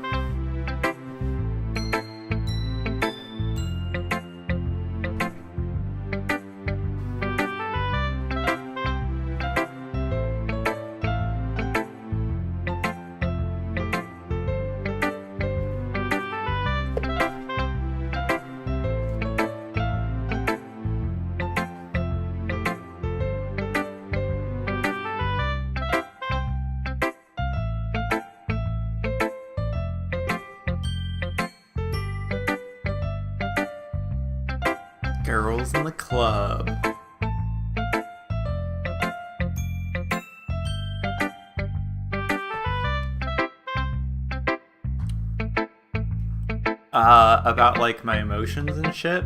Girls in the club. About like my emotions and shit.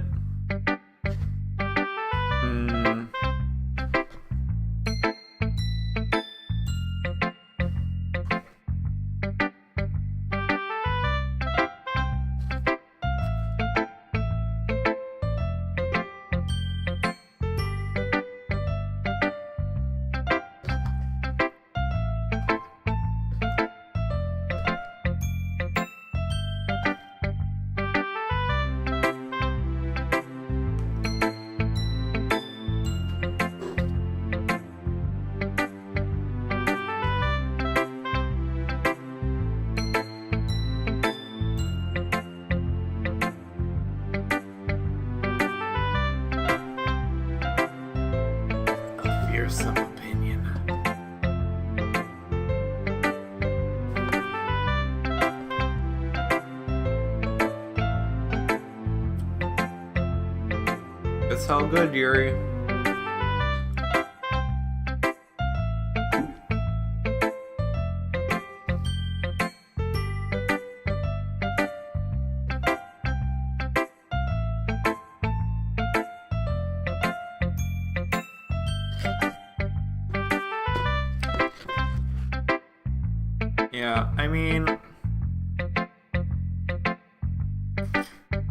Some opinion. It's all good, Yuri. Yeah, I mean,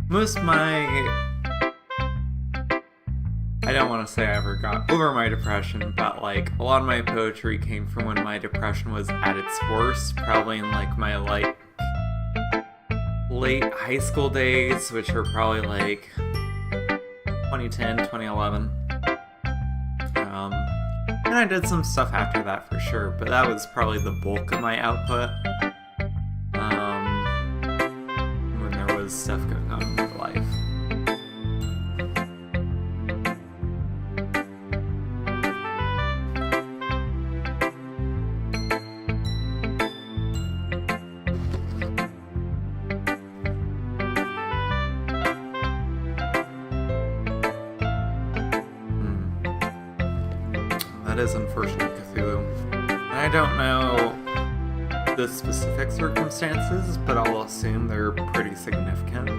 most of my... I don't want to say I ever got over my depression, but like a lot of my poetry came from when my depression was at its worst, probably in like my like late high school days, which were probably like 2010, 2011. And I did some stuff after that for sure, but that was probably the bulk of my output. When there was stuff going on in my life. That is unfortunate, Cthulhu. And I don't know the specific circumstances, but I'll assume they're pretty significant.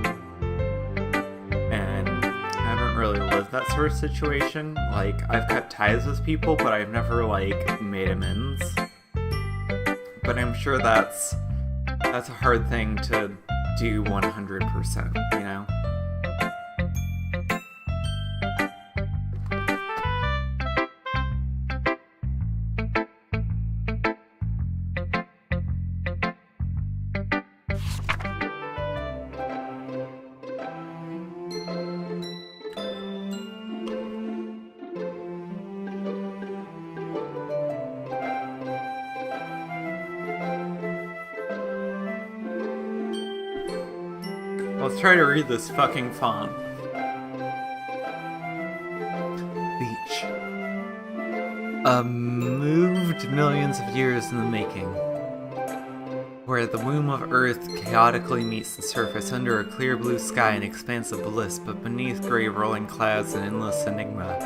And I haven't really lived that sort of situation. Like, I've cut ties with people, but I've never, like, made amends. But I'm sure that's a hard thing to do 100%, you know? Let's try to read this fucking font. Beach. Moved millions of years in the making. Where the womb of Earth chaotically meets the surface under a clear blue sky and expansive bliss, but beneath gray rolling clouds and endless enigma,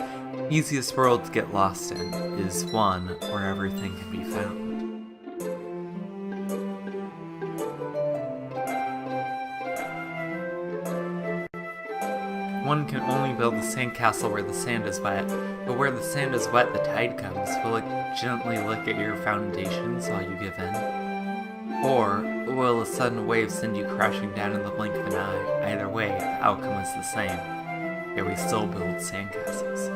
easiest world to get lost in is one where everything can be found. One can only build a sandcastle where the sand is wet, but where the sand is wet, the tide comes. Will it gently lick at your foundations while you give in? Or will a sudden wave send you crashing down in the blink of an eye? Either way, the outcome is the same. Yet we still build sandcastles.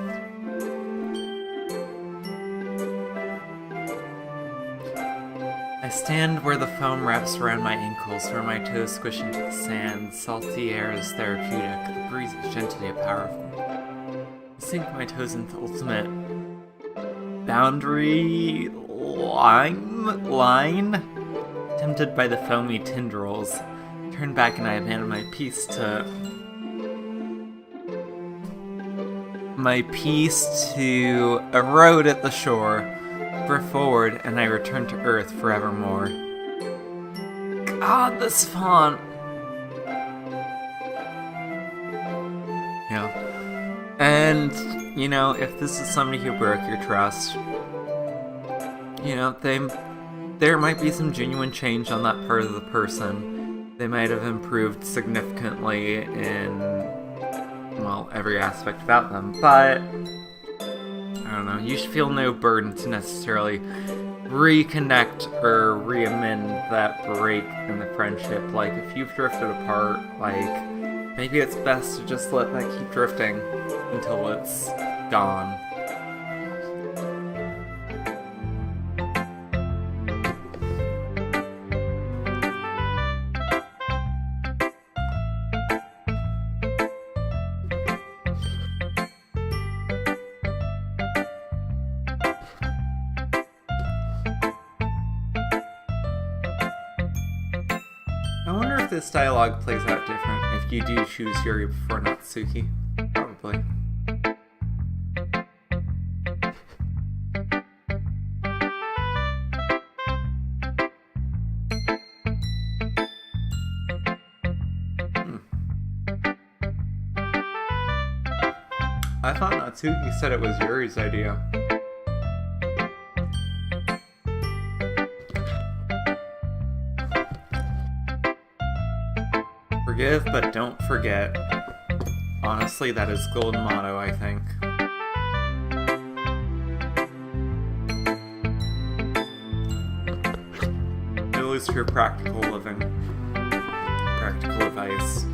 I stand where the foam wraps around my ankles, where my toes squish into the sand. Salty air is therapeutic, the breeze is gentle yet powerful. I sink my toes into the ultimate boundary line. Tempted by the foamy tendrils, turn back and I abandon my piece to erode at the shore. Drift forward, and I return to Earth forevermore. God, this font! Yeah. And, you know, if this is somebody who broke your trust, you know, there might be some genuine change on that part of the person. They might have improved significantly in, well, every aspect about them, but I don't know, you should feel no burden to necessarily reconnect or re-amend that break in the friendship. Like, if you've drifted apart, like, maybe it's best to just let that keep drifting until it's gone. I wonder if this dialogue plays out different if you do choose Yuri before Natsuki. Probably. I thought Natsuki said it was Yuri's idea. Forgive, but don't forget. Honestly, that is golden motto, I think. clues for practical living. Practical advice.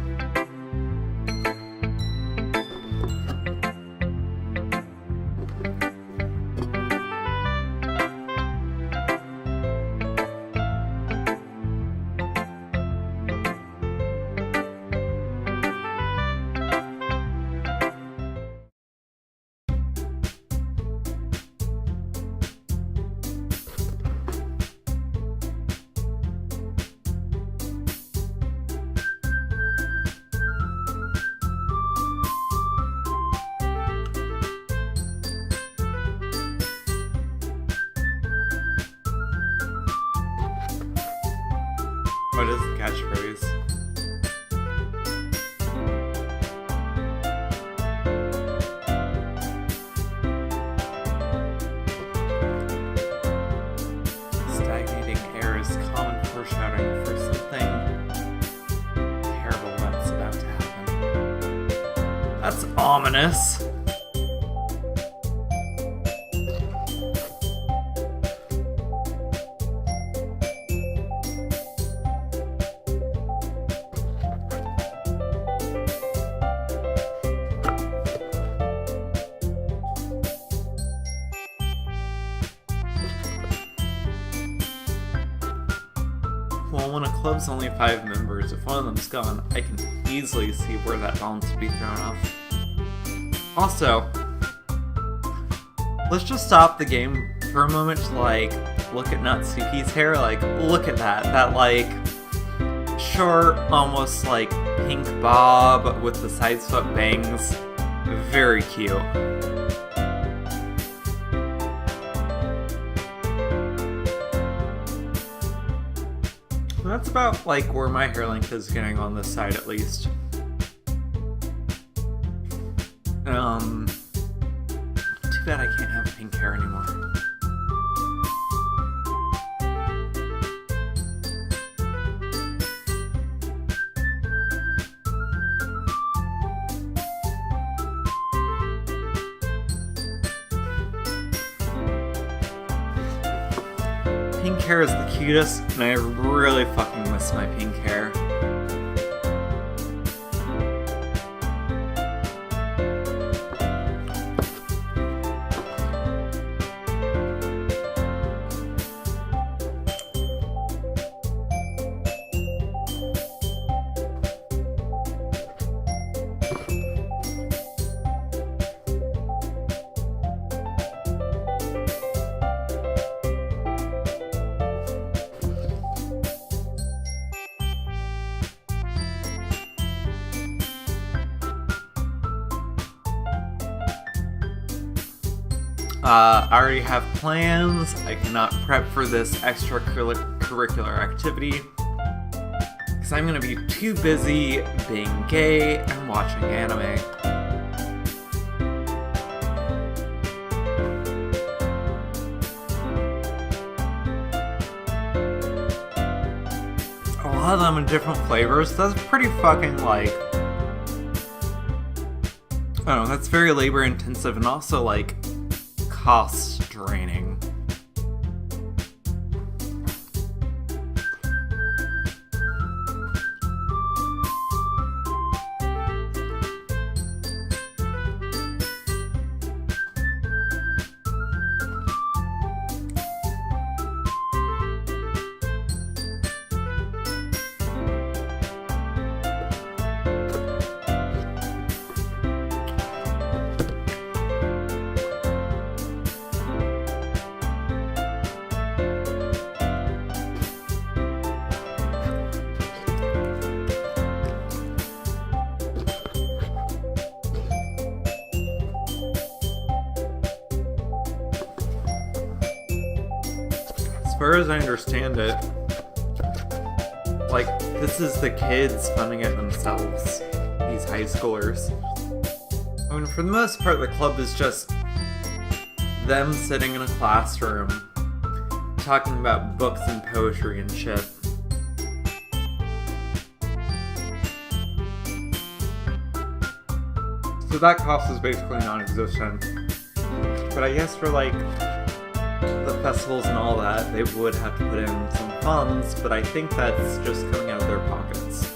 What is the catchphrase? Stagnating air is common foreshadowing for something terrible that's about to happen. That's ominous. Well, when a club's only 5 members, if one of them's gone, I can easily see where that balance would be thrown off. Also, let's just stop the game for a moment to, like, look at Natsuki's hair. Like, look at that. That, like, short, almost, like, pink bob with the side swept bangs. Very cute. That's about, like, where my hair length is getting on this side, at least. Too bad I can't have pink hair anymore. Pink hair is the cutest, and I really fucking miss my pink hair. I already have plans. I cannot prep for this extracurricular activity because I'm gonna be too busy being gay and watching anime. A lot of them in different flavors. That's pretty fucking, like, I don't know, that's very labor intensive and also, like, cost draining. As far as I understand it, like, this is the kids funding it themselves, these high schoolers. I mean, for the most part, the club is just them sitting in a classroom talking about books and poetry and shit. So that cost is basically non-existent. But I guess for, like, the festivals and all that, they would have to put in some funds, but I think that's just coming out of their pockets.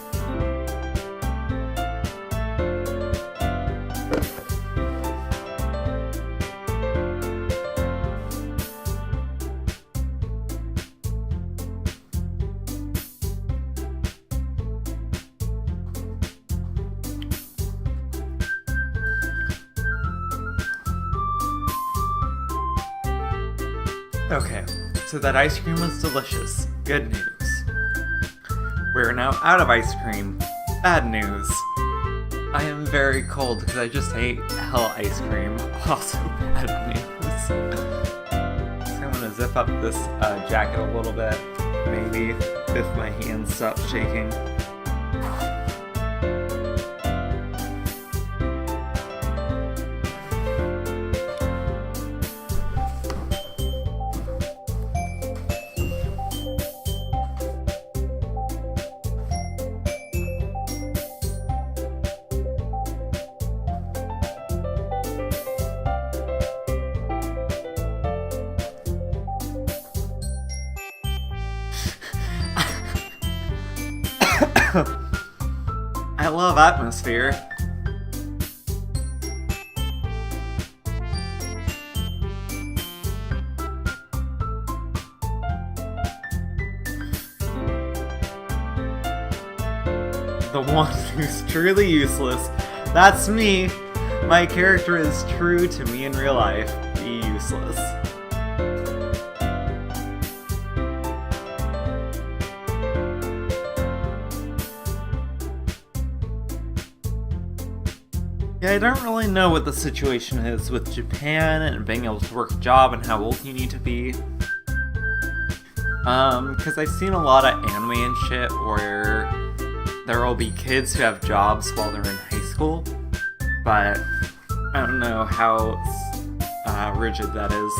Okay, so that ice cream was delicious. Good news. We're now out of ice cream. Bad news. I am very cold because I just ate hell ice cream. Also bad news. So I'm gonna zip up this jacket a little bit, maybe, if my hands stop shaking. I love atmosphere. The one who's truly useless. That's me. My character is true to me in real life. Be useless. Yeah, I don't really know what the situation is with Japan and being able to work a job and how old you need to be. Because I've seen a lot of anime and shit where there will be kids who have jobs while they're in high school, but I don't know how rigid that is.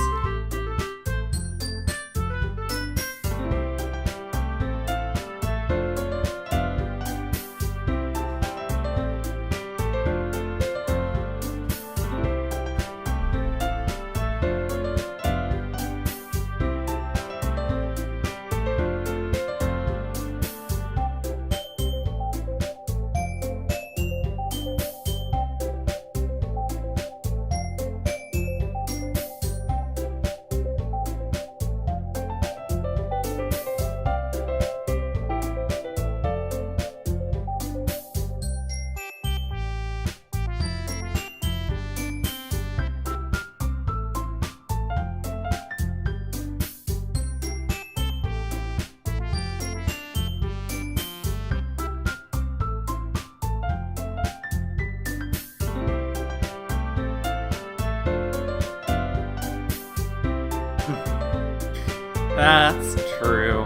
That's true.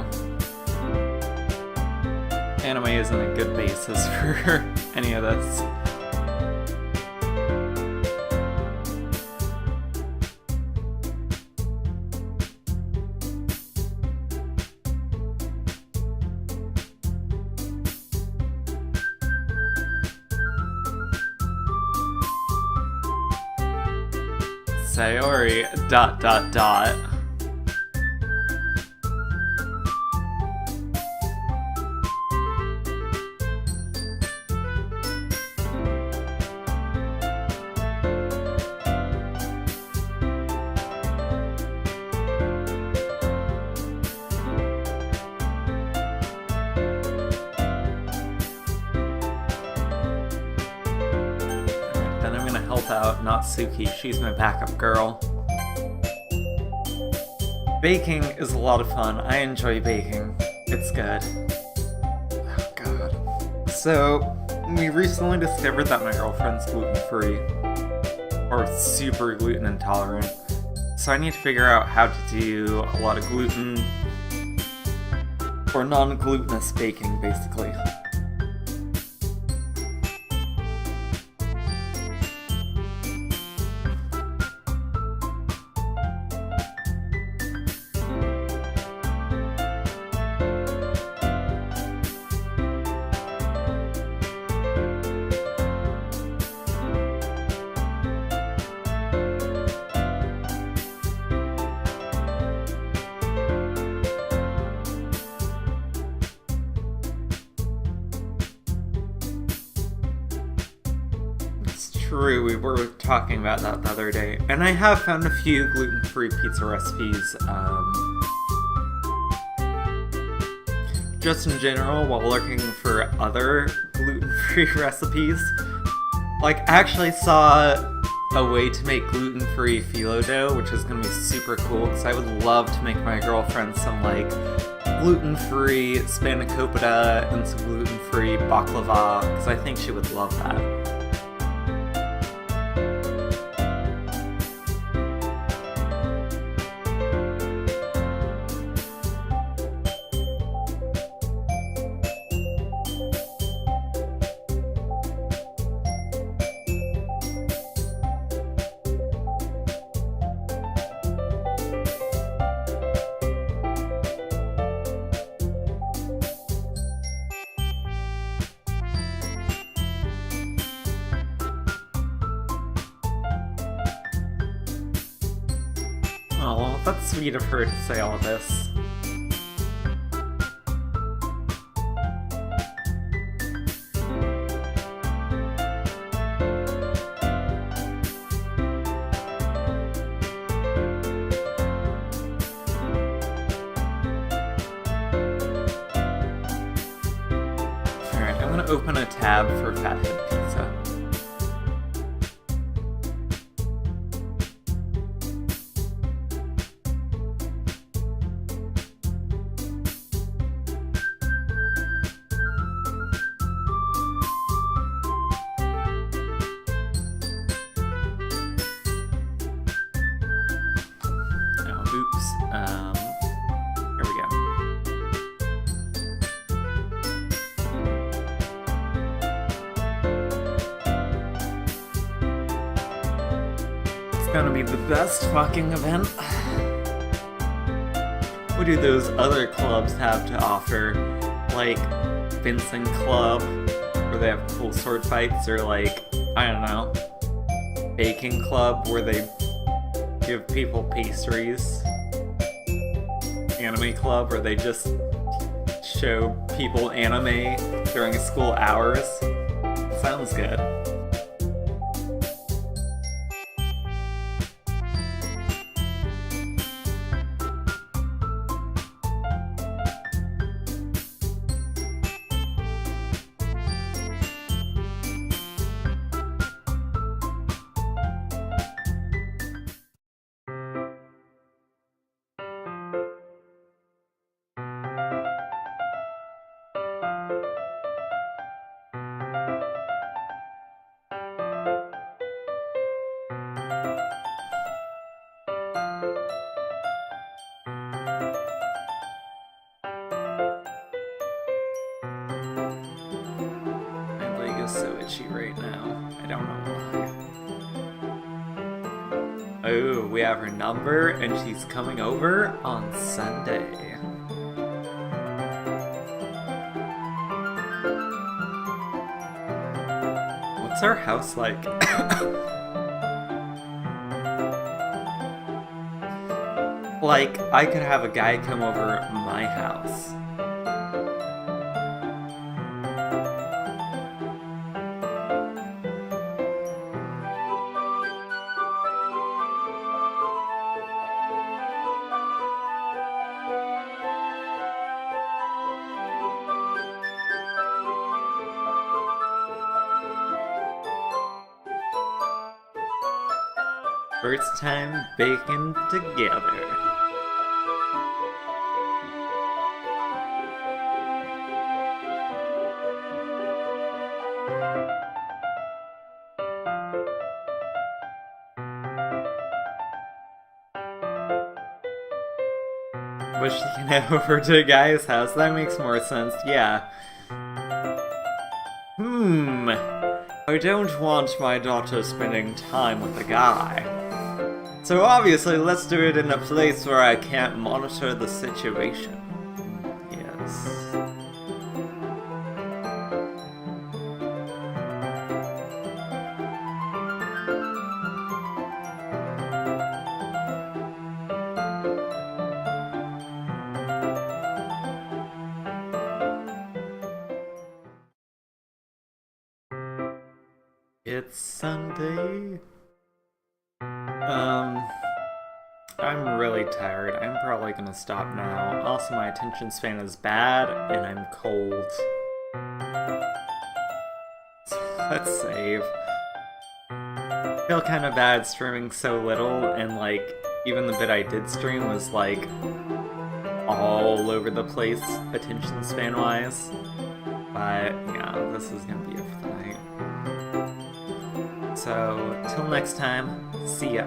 Anime isn't a good basis for any of this. Sayori ... Then I'm gonna help out Natsuki. She's my backup girl. Baking is a lot of fun. I enjoy baking. It's good. Oh god. So, we recently discovered that my girlfriend's gluten-free. Or super gluten intolerant. So I need to figure out how to do a lot of gluten or non-glutinous baking, basically. True, we were talking about that the other day. And I have found a few gluten-free pizza recipes, just in general, while looking for other gluten-free recipes. Like, I actually saw a way to make gluten-free phyllo dough, which is gonna be super cool, because I would love to make my girlfriend some, like, gluten-free spanakopita and some gluten-free baklava, because I think she would love that. Oh, that's sweet of her to say all this. Alright, I'm gonna open a tab for Fathead Pizza. Oops. Here we go. It's gonna be the best fucking event. What do those other clubs have to offer? Like, fencing club, where they have cool sword fights, or like, I don't know, baking club, where they give people pastries. Anime club, where they just show people anime during school hours. Sounds good. So itchy right now. I don't know why. Oh, we have her number, and she's coming over on Sunday. What's our house like? Like, I could have a guy come over my house. First time baking together. But she can head over to a guy's house. That makes more sense, yeah. I don't want my daughter spending time with a guy. So obviously, let's do it in a place where I can't monitor the situation. Yes. It's Sunday. I'm really tired. I'm probably gonna stop now. Also, my attention span is bad, and I'm cold. Let's save. I feel kind of bad streaming so little, and like, even the bit I did stream was like all over the place, attention span wise. But yeah, this is gonna be it for tonight. So, till next time, see ya.